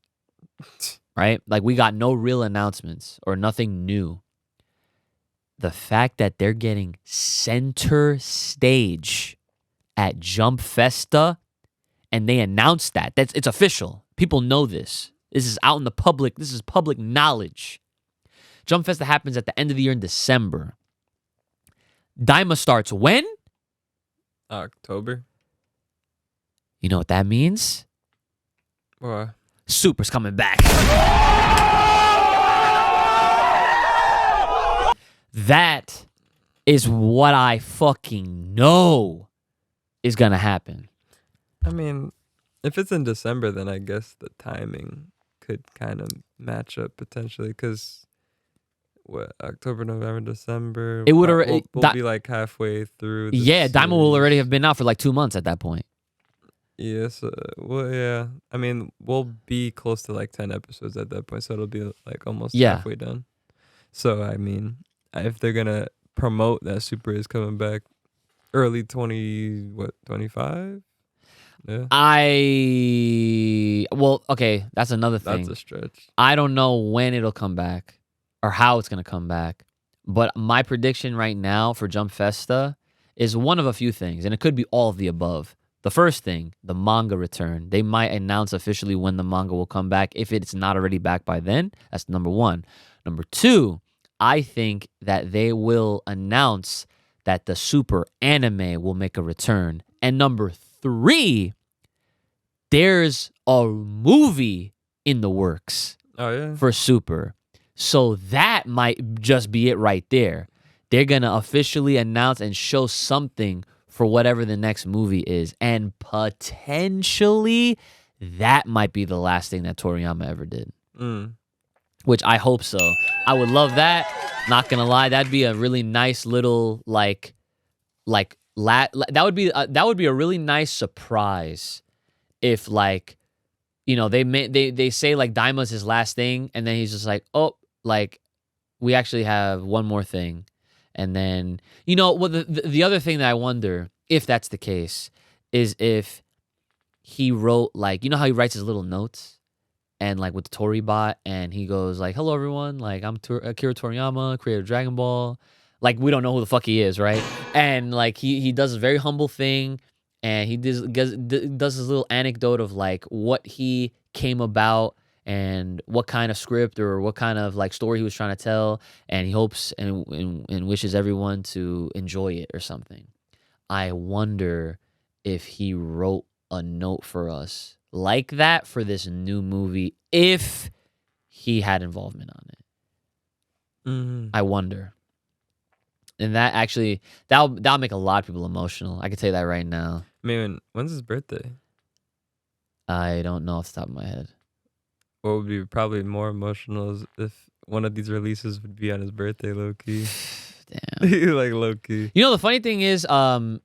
Right? Like, we got no real announcements or nothing new. The fact that they're getting center stage at Jump Festa, and they announced it's official. People know this. This is out in the public. This is public knowledge. Jump Festa happens at the end of the year in December. Daima starts when? October. You know what that means? What? Super's coming back. That is what I fucking know is gonna happen. I mean, if it's in December, then I guess the timing could kind of match up potentially because October, November, December. It would we'll be like halfway through. Yeah, series. Daima will already have been out for like 2 months at that point. Yes. Well, yeah. I mean, we'll be close to like 10 episodes at that point, so it'll be like almost halfway done. So I mean, if they're gonna promote that Super is coming back early 25? Yeah. Okay, that's another thing. That's a stretch. I don't know when it'll come back or how it's gonna come back, but my prediction right now for Jump Festa is one of a few things, and it could be all of the above. The first thing, the manga return. They might announce officially when the manga will come back if it's not already back by then. That's number one. Number two, I think that they will announce that the Super anime will make a return. And number three, there's a movie in the works for Super. So that might just be it right there. They're going to officially announce and show something for whatever the next movie is. And potentially, that might be the last thing that Toriyama ever did. Which I hope so. I would love that. Not gonna lie, that'd be a really nice little that would be a really nice surprise if they say like Daima's his last thing, and then he's just like, oh, like we actually have one more thing. And then, the other thing that I wonder, if that's the case, is if he wrote, like, how he writes his little notes and, like, with the Toribot, and he goes, like, hello, everyone. Like, I'm Akira Toriyama, creator of Dragon Ball. Like, we don't know who the fuck he is, right? And, like, he does a very humble thing, and he does this little anecdote of, like, what he came about and what kind of script or what kind of like story he was trying to tell, and he hopes and wishes everyone to enjoy it or something. I wonder if he wrote a note for us like that for this new movie, if he had involvement on it. I wonder. And that actually, that'll make a lot of people emotional. I can tell you that right now. I mean, when's his birthday? I don't know off the top of my head. What would be probably more emotional is if one of these releases would be on his birthday, low key. Damn. Like low key. You know, the funny thing is, in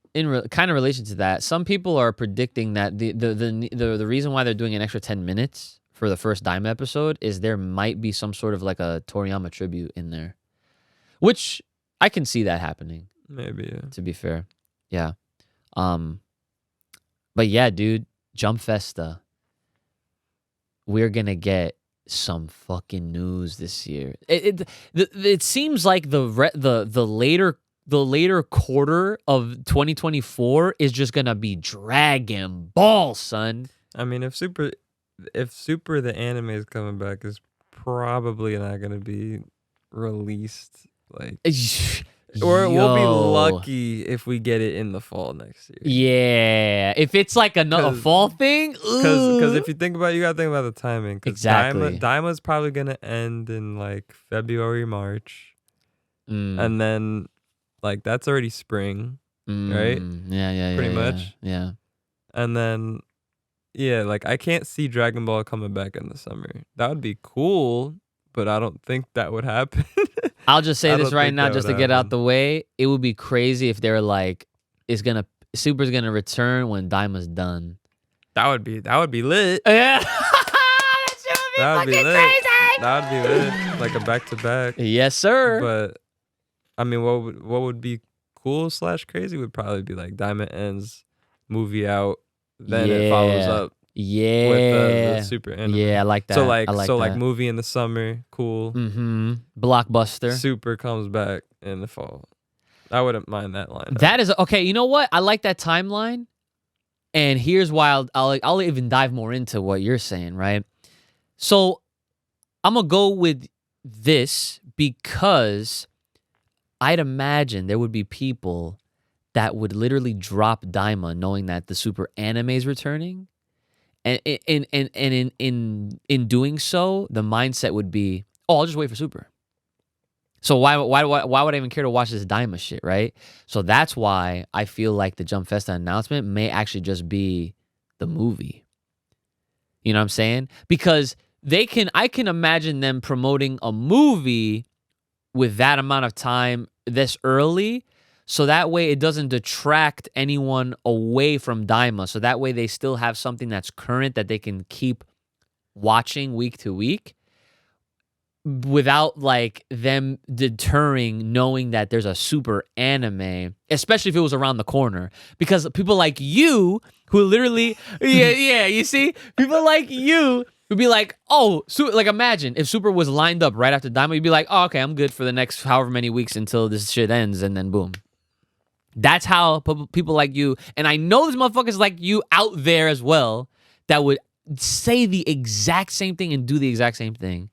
kind of relation to that, some people are predicting that the reason why they're doing an extra 10 minutes for the first Daima episode is there might be some sort of like a Toriyama tribute in there, which I can see that happening. Maybe, yeah. To be fair, yeah. But yeah, dude, Jump Festa. We're gonna get some fucking news this year. It seems like the later quarter of 2024 is just gonna be Dragon Ball, son. I mean, if Super the anime is coming back, is probably not gonna be released like. Or we'll be lucky if we get it in the fall next year. Yeah, if it's like a fall thing, because if you think about it, you gotta think about the timing. Exactly. Daima's probably gonna end in like February, March, and then like that's already spring, right? Yeah. Pretty much. Yeah. And then like I can't see Dragon Ball coming back in the summer. That would be cool, but I don't think that would happen. I'll just say this right now, just to get out the way. It would be crazy if they were like, Super's gonna return when Daima's done. That would be lit. Yeah, that would be lit. crazy. That would be lit, like a back to back. Yes, sir. But I mean, what would be cool / crazy would probably be like Daima ends, movie out, then it follows up. Yeah, with the super anime. Yeah, I like that. So like, that. Movie in the summer, cool. Blockbuster. Super comes back in the fall. I wouldn't mind that line. That is okay. You know what? I like that timeline, and here's why I'll even dive more into what you're saying. Right. So I'm gonna go with this because I'd imagine there would be people that would literally drop Daima knowing that the super anime is returning. And in doing so, the mindset would be, oh, I'll just wait for Super. So why would I even care to watch this Daima shit, right? So that's why I feel like the Jump Festa announcement may actually just be the movie. You know what I'm saying? Because I can imagine them promoting a movie with that amount of time this early. So that way it doesn't detract anyone away from Daima. So that way they still have something that's current that they can keep watching week to week without like them deterring knowing that there's a super anime, especially if it was around the corner. Because people like you who literally, you see? People like you would be like, oh, like imagine if Super was lined up right after Daima, you'd be like, oh, okay, I'm good for the next however many weeks until this shit ends, and then boom. That's how people like you, and I know there's motherfuckers like you out there as well that would say the exact same thing and do the exact same thing.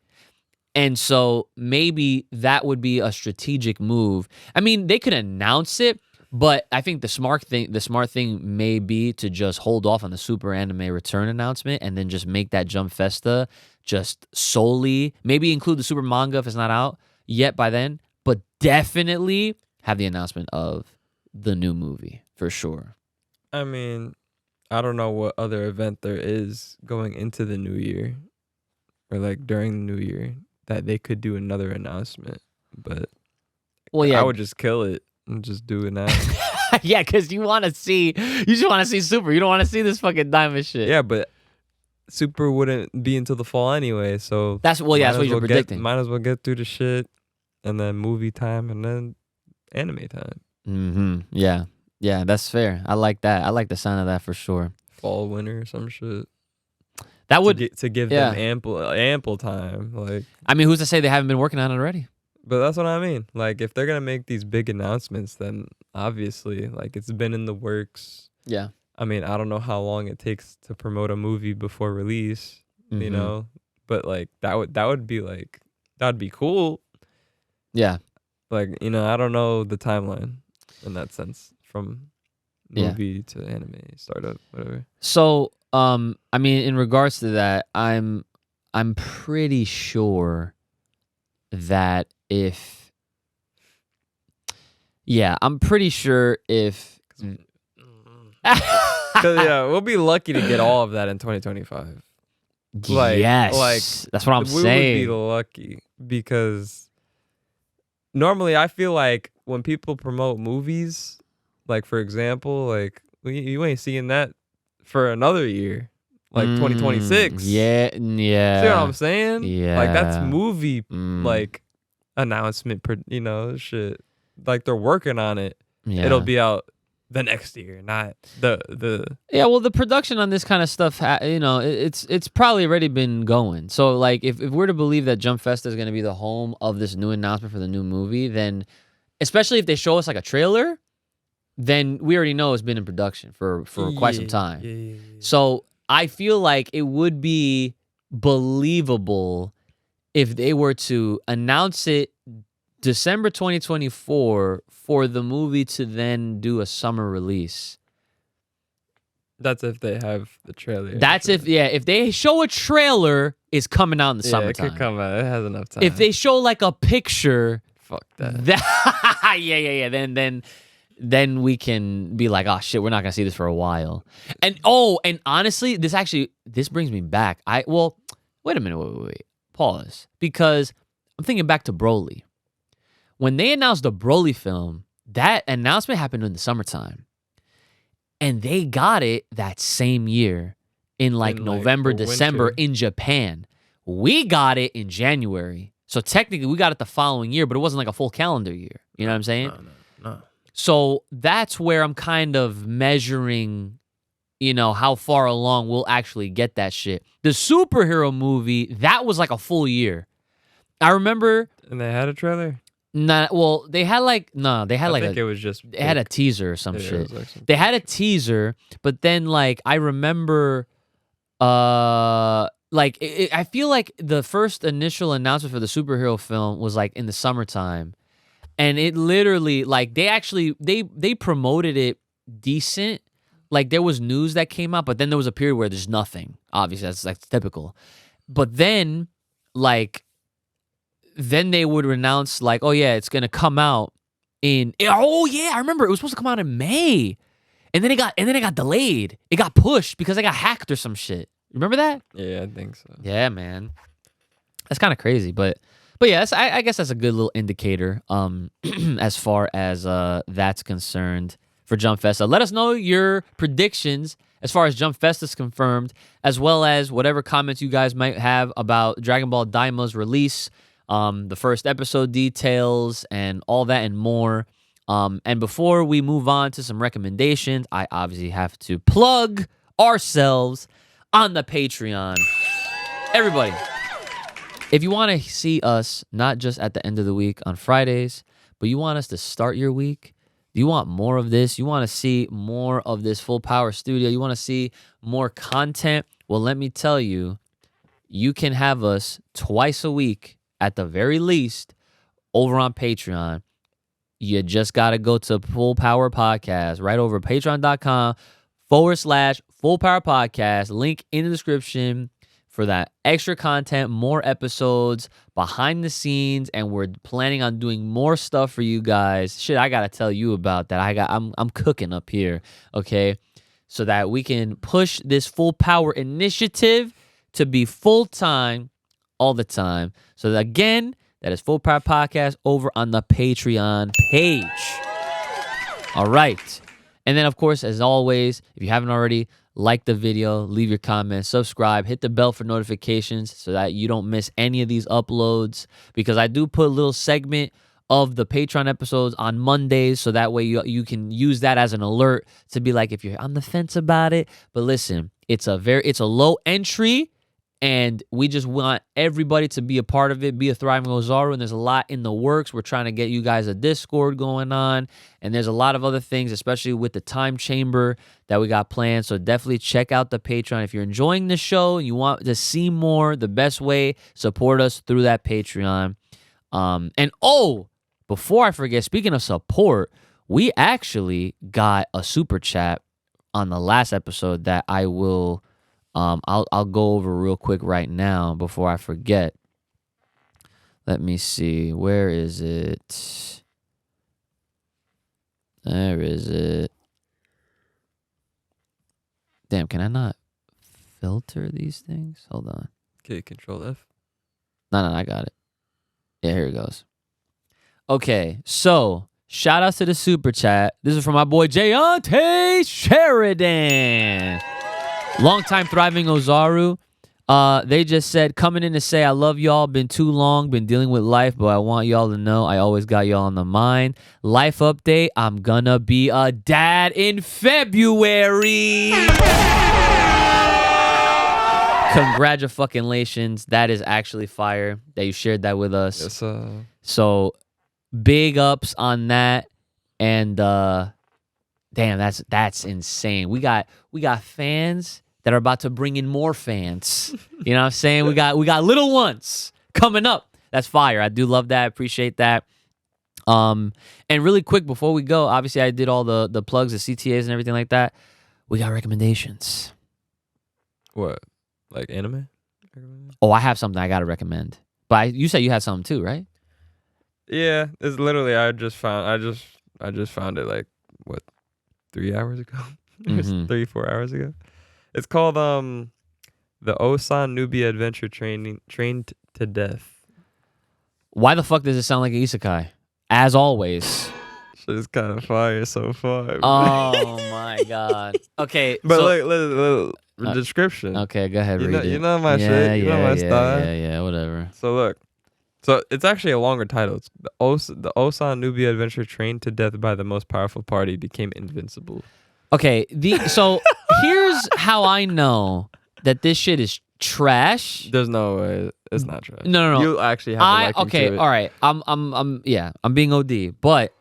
And so maybe that would be a strategic move. I mean, they could announce it, but I think the smart thing may be to just hold off on the Super Anime return announcement and then just make that Jump Festa just solely, maybe include the Super manga if it's not out yet by then, but definitely have the announcement of the new movie for sure. I mean, I don't know what other event there is going into the new year or like during the new year that they could do another announcement, but I would just kill it and just do it now. Yeah, because you just want to see Super. You don't want to see this fucking Daima shit. Yeah, but Super wouldn't be until the fall anyway, so that's what you're predicting. Might as well get through the shit and then movie time and then anime time. Yeah, that's fair. I like that. I like the sound of that for sure. Fall, winter, or some shit. That would to give them ample time. Like, I mean, who's to say they haven't been working on it already? But that's what I mean. Like, if they're gonna make these big announcements, then obviously, like, it's been in the works. Yeah. I mean, I don't know how long it takes to promote a movie before release. You know, but like that would be cool. Yeah. Like, you know, I don't know the timeline in that sense from movie to anime, startup, whatever. So, I mean, in regards to that, I'm pretty sure that I'm pretty sure if we'll be lucky to get all of that in 2025. Yes, that's what I'm we would be saying. lucky because normally I feel like when people promote movies, like for example, like you ain't seeing that for another year, like 2026. Yeah, See what yeah, I'm saying? yeah. Like that's movie Mm, like announcement, shit. Like they're working on it. yeah. It'll be out the next year, not the. Yeah, well, the production on this kind of stuff, it's probably already been going. So, like, if we're to believe that Jump Festa is going to be the home of this new announcement for the new movie, then, especially if they show us like a trailer, then we already know it's been in production for quite some time. Yeah. So I feel like it would be believable if they were to announce it December 2024 for the movie to then do a summer release. That's if they have the trailer. That's if they show a trailer is coming out in the summertime. It could come out. It has enough time. If they show like a picture, fuck that. Then we can be like, oh shit, we're not gonna see this for a while. And honestly, this brings me back. Wait a minute, wait. Pause. Because I'm thinking back to Broly. When they announced the Broly film, that announcement happened in the summertime. And they got it that same year in November, the December winter. in Japan. We got it in January. So technically we got it the following year, but it wasn't like a full calendar year. You know what I'm saying? No. So that's where I'm kind of measuring, how far along we'll actually get that shit. The superhero movie, that was like a full year. I remember. And they had a trailer? They had I think it was just. They had a teaser or some shit. Like They had a teaser, but then I remember, I feel like the first initial announcement for the superhero film was like in the summertime, and it literally they promoted it decent. Like there was news that came out, but then there was a period where there's nothing. Obviously, that's typical. But then then they would announce oh yeah, it's gonna come out I remember it was supposed to come out in May, and then it got delayed. It got pushed because it got hacked or some shit. Remember that? Yeah, I think so. Yeah, man, that's kind of crazy, but yeah, I guess that's a good little indicator. As far as that's concerned for Jump Festa. Let us know your predictions as far as Jump Festa is confirmed, as well as whatever comments you guys might have about Dragon Ball Daima's release. The first episode details and all that and more. And before we move on to some recommendations, I obviously have to plug ourselves on the Patreon. Everybody, if you want to see us not just at the end of the week on Fridays, but you want us to start your week, you want more of this, you want to see more of this Full Power Studio, you want to see more content, well, let me tell you, you can have us twice a week at the very least over on Patreon. You just got to go to Full Power Podcast right over patreon.com/Full Power Podcast. Link in the description for that extra content, more episodes, behind the scenes, and we're planning on doing more stuff for you guys. Shit, I got to tell you about that. I'm cooking up here, okay? So that we can push this Full Power initiative to be full-time all the time. So again, that is Full Power Podcast over on the Patreon page. All right. And then, of course, as always, if you haven't already, like the video, leave your comments, subscribe, hit the bell for notifications so that you don't miss any of these uploads, because I do put a little segment of the Patreon episodes on Mondays, so that way you can use that as an alert to be like, if you're on the fence about it. But listen, it's a low entry, and we just want everybody to be a part of it, be a thriving Ozaru, and there's a lot in the works. We're trying to get you guys a Discord going on, and there's a lot of other things, especially with the time chamber that we got planned. So definitely check out the Patreon. If you're enjoying the show and you want to see more, the best way, support us through that Patreon. Before I forget, speaking of support, we actually got a super chat on the last episode that I will... I'll go over real quick right now before I forget. Let me see. Where is it? There is it. Damn, can I not filter these things? Hold on. Okay, Control F. No, I got it. Yeah, here it goes. Okay, so shout outs to the super chat. This is from my boy Jayante Sheridan. Longtime thriving Ozaru. They just said, coming in to say I love y'all. Been too long, been dealing with life, but I want y'all to know I always got y'all on the mind. Life update, I'm gonna be a dad in February. Congratulations. That is actually fire that you shared that with us. Yes, So big ups on that. And damn, that's insane. We got fans that are about to bring in more fans. You know what I'm saying? We got little ones coming up. That's fire. I do love that. Appreciate that. And really quick before we go, obviously I did all the plugs, the CTAs and everything like that. We got recommendations. what? Like anime? Oh, I have something I gotta recommend. But you said you had something too, right? Yeah, it's literally I just found it like what 3 hours ago, Mhm. 3-4 hours ago. It's called the Osan Nubia Adventure Trained to Death. Why the fuck does it sound like an isekai? As always. Shit is kind of fire so far. Oh my god. Okay, but so, look, the description. okay, go ahead, read it. You know my shit. You know my style. Yeah, whatever. So look, so it's actually a longer title. It's the Osan Nubia Adventure Trained to Death by the Most Powerful Party became invincible. Okay, so here's how I know that this shit is trash. There's no way it's not trash. No. You actually have a liking to it. All right. I'm being OD, but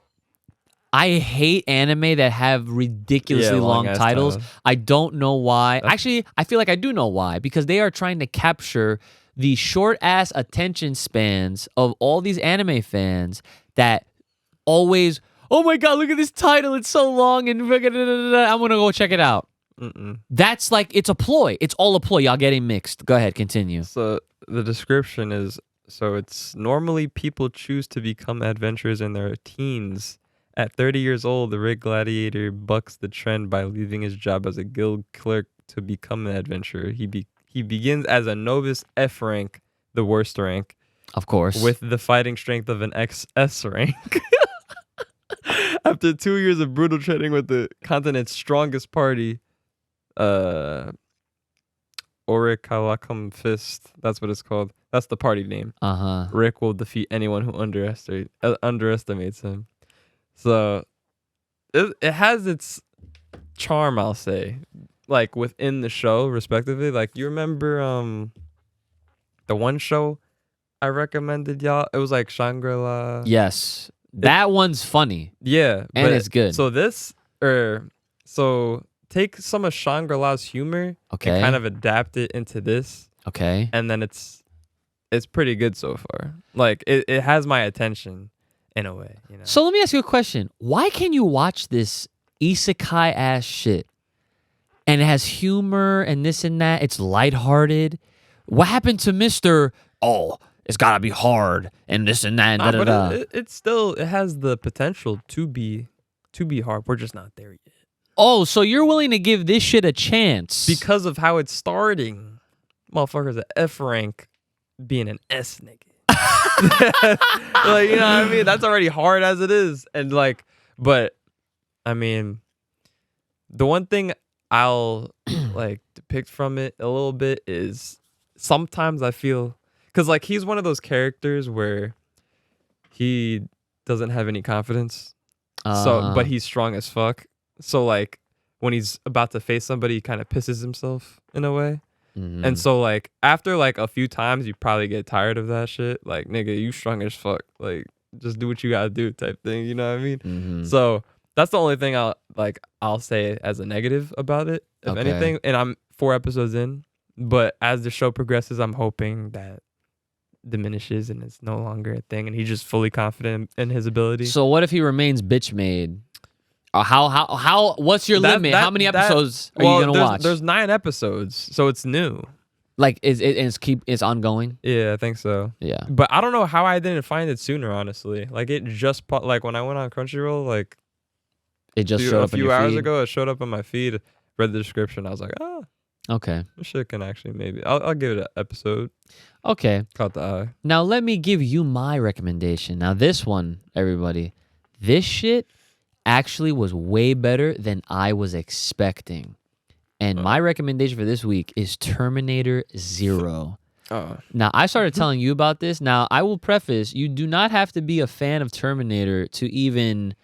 I hate anime that have ridiculously long long-ass titles. titles. I don't know why. Actually, I feel like I do know why, because they are trying to capture the short ass attention spans of all these anime fans that always, oh my god, look at this title, it's so long, and I'm gonna go check it out. That's like, it's a ploy. It's all a ploy. Y'all getting mixed. Go ahead, continue. So the description is, so it's normally people choose to become adventurers in their teens. At 30 years old, the Rig Gladiator bucks the trend by leaving his job as a guild clerk to become an adventurer. He begins as a novice F rank, the worst rank, Of course. with the fighting strength of an XS rank. After 2 years of brutal training with the continent's strongest party, Orichalcum Fist, that's what it's called. That's the party name. Rick will defeat anyone who underestimates him. So it has its charm, I'll say, like within the show, respectively. Like, you remember the one show I recommended y'all? It was like Shangri-La. Yes. That one's funny. Yeah, And but it's good. So take some of Shangri-La's humor Okay. and kind of adapt it into this, Okay. and then it's pretty good so far. Like, it has my attention in a way, you know. So let me ask you a question. Why can you watch this isekai ass shit and it has humor and this and that? It's lighthearted. What happened to Mr. Oh, it's gotta be hard and this and that and But da-da-da? it has the potential to be hard. We're just not there yet Oh, so you're willing to give this shit a chance? because of how it's starting. Motherfuckers at F rank being an S nigga. Like, you know what I mean? That's already hard as it is. And like, but I mean, the one thing I'll like depict from it a little bit is sometimes I feel, because like he's one of those characters where he doesn't have any confidence. But he's strong as fuck. So like when he's about to face somebody, he kind of pisses himself in a way. And so like after like a few times, you probably get tired of that shit. Like, nigga, you strong as fuck. Like, just do what you gotta do type thing. You know what I mean? So that's the only thing I'll say as a negative about it, if anything. And I'm 4 episodes in, but as the show progresses, I'm hoping that diminishes and it's no longer a thing, and he's just fully confident in his ability. So what if he remains bitch made? How? What's your limit? How many episodes are you gonna watch? There's 9 episodes, so it's new. Like, it's ongoing? Yeah, I think so. Yeah. But I don't know how I didn't find it sooner, honestly. Like, it just like when I went on Crunchyroll, like It just showed a up in few your hours feed? ago, it showed up on my feed. Read the description, I was like, oh, Okay. This shit can actually maybe. I'll give it an episode. Okay. Caught the eye. Now let me give you my recommendation. Now this one, everybody, this shit actually was way better than I was expecting. And my recommendation for this week is Terminator Zero. Now, I started telling you about this. Now, I will preface, you do not have to be a fan of Terminator to even,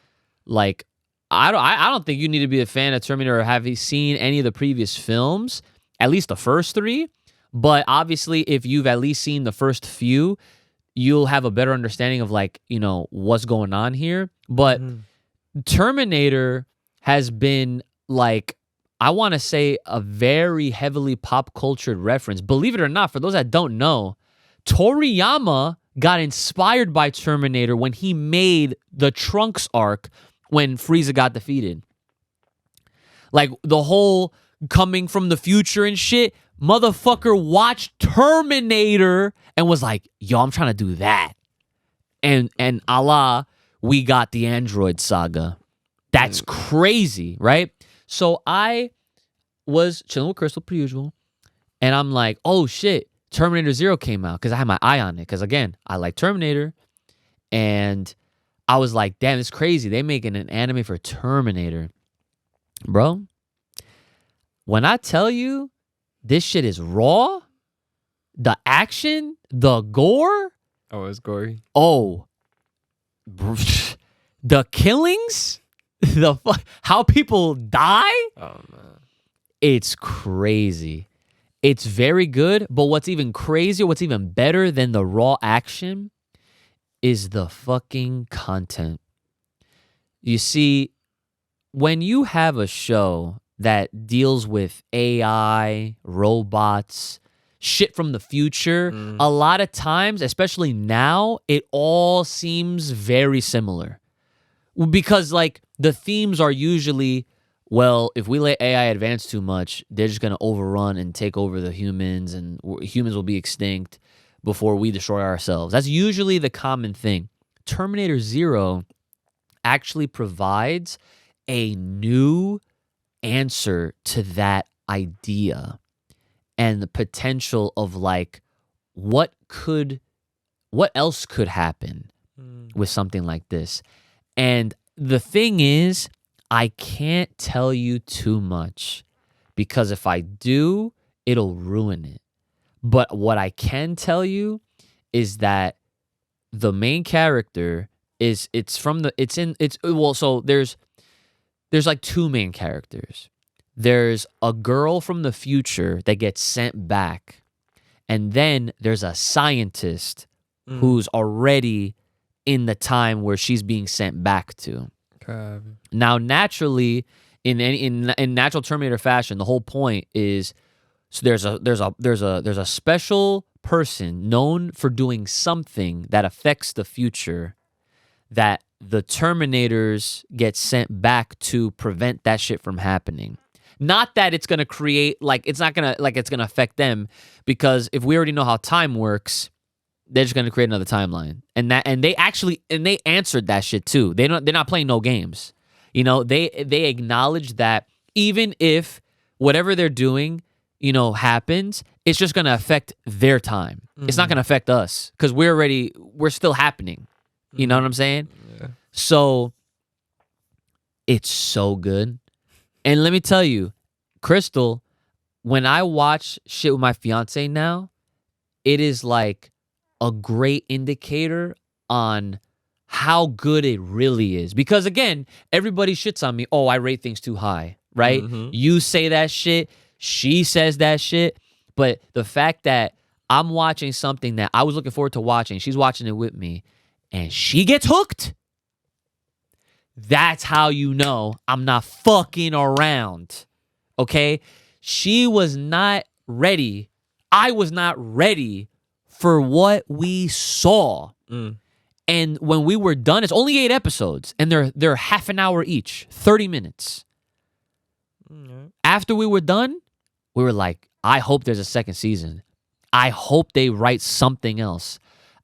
like, I don't think you need to be a fan of Terminator or have you seen any of the previous films, at least the first three. But obviously, if you've at least seen the first few, you'll have a better understanding of, like, you know, what's going on here. But Terminator has been, like, I want to say a very heavily pop cultured reference. Believe it or not, for those that don't know, Toriyama got inspired by Terminator when he made the Trunks arc when Frieza got defeated. Like the whole coming from the future and shit, motherfucker watched Terminator and was like, yo, I'm trying to do that. And Allah, we got the Android saga. That's crazy, right? So I was chilling with Crystal per usual, and I'm like, oh shit, Terminator Zero came out because I had my eye on it. Because again, I like Terminator, and I was like, damn, it's crazy. They making an anime for Terminator. Bro, when I tell you this shit is raw, the action, the gore. Oh, it's gory. Oh, the killings. How people die? Oh man, It's crazy. It's very good, but what's even crazier, what's even better than the raw action is the fucking content. You see, when you have a show that deals with AI, robots, shit from the future, a lot of times, especially now, it all seems very similar. Because, like, the themes are usually, well, if we let AI advance too much, they're just going to overrun and take over the humans, and humans will be extinct before we destroy ourselves. That's usually the common thing. Terminator Zero actually provides a new answer to that idea and the potential of, like, what else could happen with something like this. And the thing is, I can't tell you too much because if I do, it'll ruin it. But what I can tell you is that the main character so there's like two main characters. There's a girl from the future that gets sent back, and then there's a scientist who's already in the time where she's being sent back to. okay. Now, naturally, in natural Terminator fashion, the whole point is so there's a special person known for doing something that affects the future that the Terminators get sent back to prevent that shit from happening. Not that it's gonna create it's gonna affect them, because if we already know how time works, they're just gonna create another timeline, and they answered that shit too. They're not playing no games. You know, they acknowledge that even if whatever they're doing, you know, happens, it's just gonna affect their time. It's not gonna affect us because we're still happening. You know what I'm saying? Yeah. So it's so good. And let me tell you, Crystal, when I watch shit with my fiance now, it is like a great indicator on how good it really is. Because again, everybody shits on me. Oh, I rate things too high, right? You say that shit, she says that shit. But the fact that I'm watching something that I was looking forward to watching, she's watching it with me, and she gets hooked, that's how you know I'm not fucking around. Okay? She was not ready. I was not ready for what we saw. And when we were done, it's only 8 episodes, and they're half an hour each, 30 minutes. After we were done, we were like, I hope there's a second season. I hope they write something else.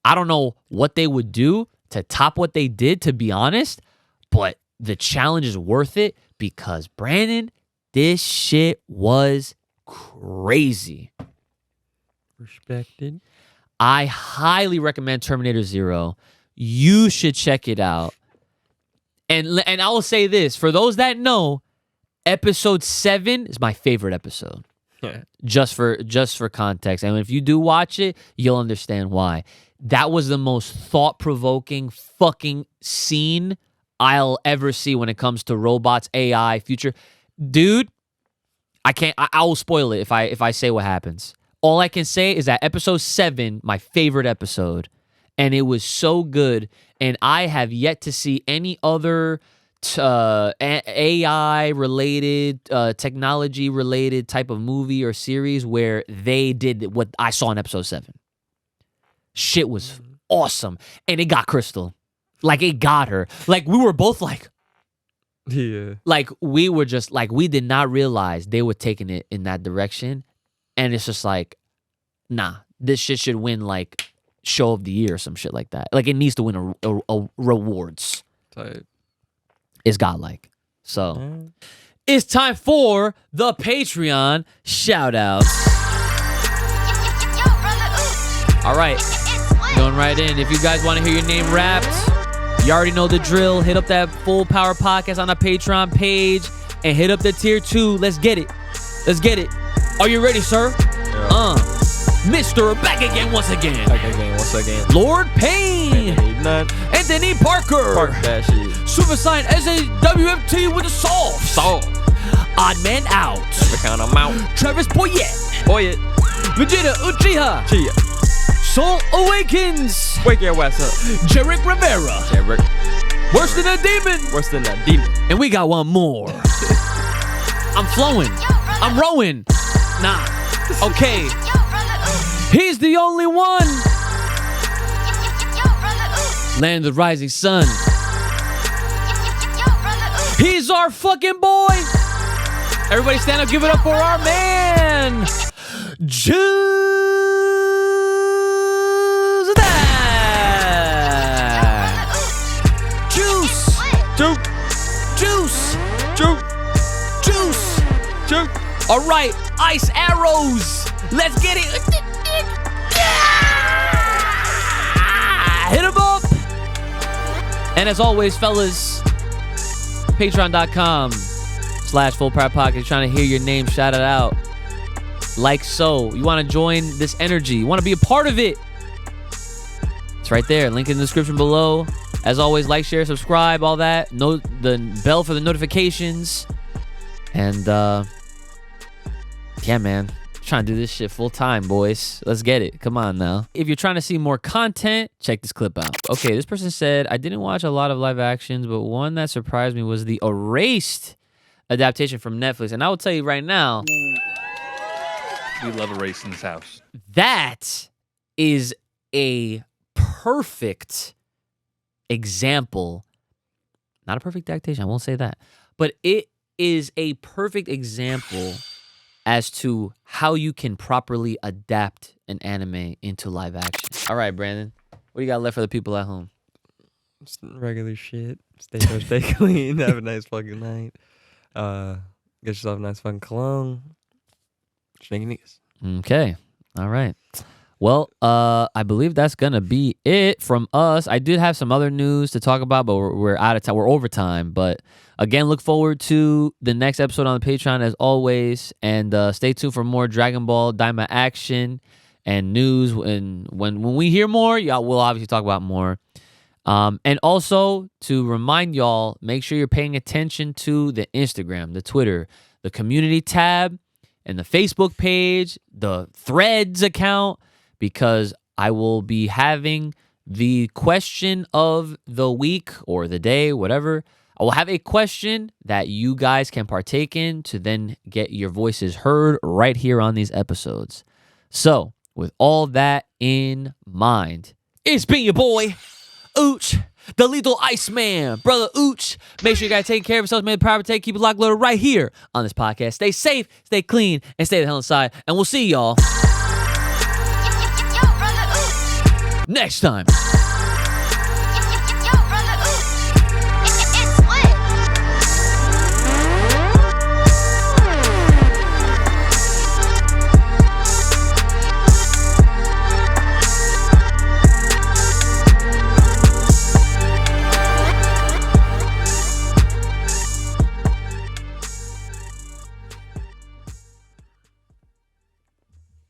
I don't know what they would do to top what they did, to be honest, but the challenge is worth it because, Brandon, this shit was crazy. Respected. I highly recommend Terminator Zero. You should check it out. And I will say this, for those that know, episode 7 is my favorite episode. Just for context. And if you do watch it, you'll understand why. That was the most thought-provoking fucking scene I'll ever see when it comes to robots, AI, future. Dude, I will spoil it if I say what happens. All I can say is that episode 7, my favorite episode, and it was so good. And I have yet to see any other AI-related, technology-related type of movie or series where they did what I saw in episode 7. Shit was awesome. And it got Crystal. Like, it got her. Like, we were both like... Yeah. Like, we were just, like, we did not realize they were taking it in that direction. And it's just like, nah, this shit should win, like, show of the year or some shit like that. Like, it needs to win a rewards. Type. It's godlike. So, it's time for the Patreon shoutouts. All right, going right in. If you guys want to hear your name rapped, you already know the drill. Hit up that Full Power Podcast on the Patreon page and hit up the tier 2. Let's get it. Let's get it. Are you ready, sir? Yeah. Mr. Back again once again. Back again, once again. Lord Payne. Anthony Parker. Park that shit. Supersign SAWFT with a solve. Odd Man Out. Never count 'em out. Travis Boyette. Boy it. Vegeta Uchiha. Chia. Soul Awakens. Wake your ass up. Jarek Rivera. Jarek. Worse than a demon. Worse than that demon. And we got one more. I'm flowing. I'm rowing. Nah. Okay. He's the only one. Land of the Rising Sun. He's our fucking boy. Everybody stand up, give it up for our man. Juice. Juice. All right, ice arrows. Let's get it. Hit him up. And as always, fellas, patreon.com/Full Power Podcast. Trying to hear your name shouted out. Like so. You want to join this energy. You want to be a part of it. It's right there. Link in the description below. As always, like, share, subscribe, all that. The bell for the notifications. And, yeah, man. Trying to do this shit full time, boys. Let's get it. Come on now. If you're trying to see more content, check this clip out. Okay, this person said, I didn't watch a lot of live actions, but one that surprised me was the Erased adaptation from Netflix. And I will tell you right now, We love Erased in this house. that is a perfect example. Not a perfect adaptation, I won't say that. But it is a perfect example as to how you can properly adapt an anime into live action. All right, Brandon, what do you got left for the people at home? Just regular shit. Stay fresh, stay clean. Have a nice fucking night. Get yourself a nice fucking cologne. Shenanigans. Okay. All right. Well, I believe that's gonna be it from us. I did have some other news to talk about, but we're out of time. We're over time. But again, look forward to the next episode on the Patreon as always, and stay tuned for more Dragon Ball Daima action and news. And when we hear more, y'all will obviously talk about more. And also to remind y'all, make sure you're paying attention to the Instagram, the Twitter, the community tab, and the Facebook page, the Threads account, because I will be having the question of the week or the day, whatever. I will have a question that you guys can partake in to then get your voices heard right here on these episodes. So, with all that in mind, it's been your boy, Ooch, the Lethal Iceman, Brother Ooch. Make sure you guys take care of yourselves, make the power take, keep it locked, loaded right here on this podcast. Stay safe, stay clean, and stay the hell inside. And we'll see y'all next time.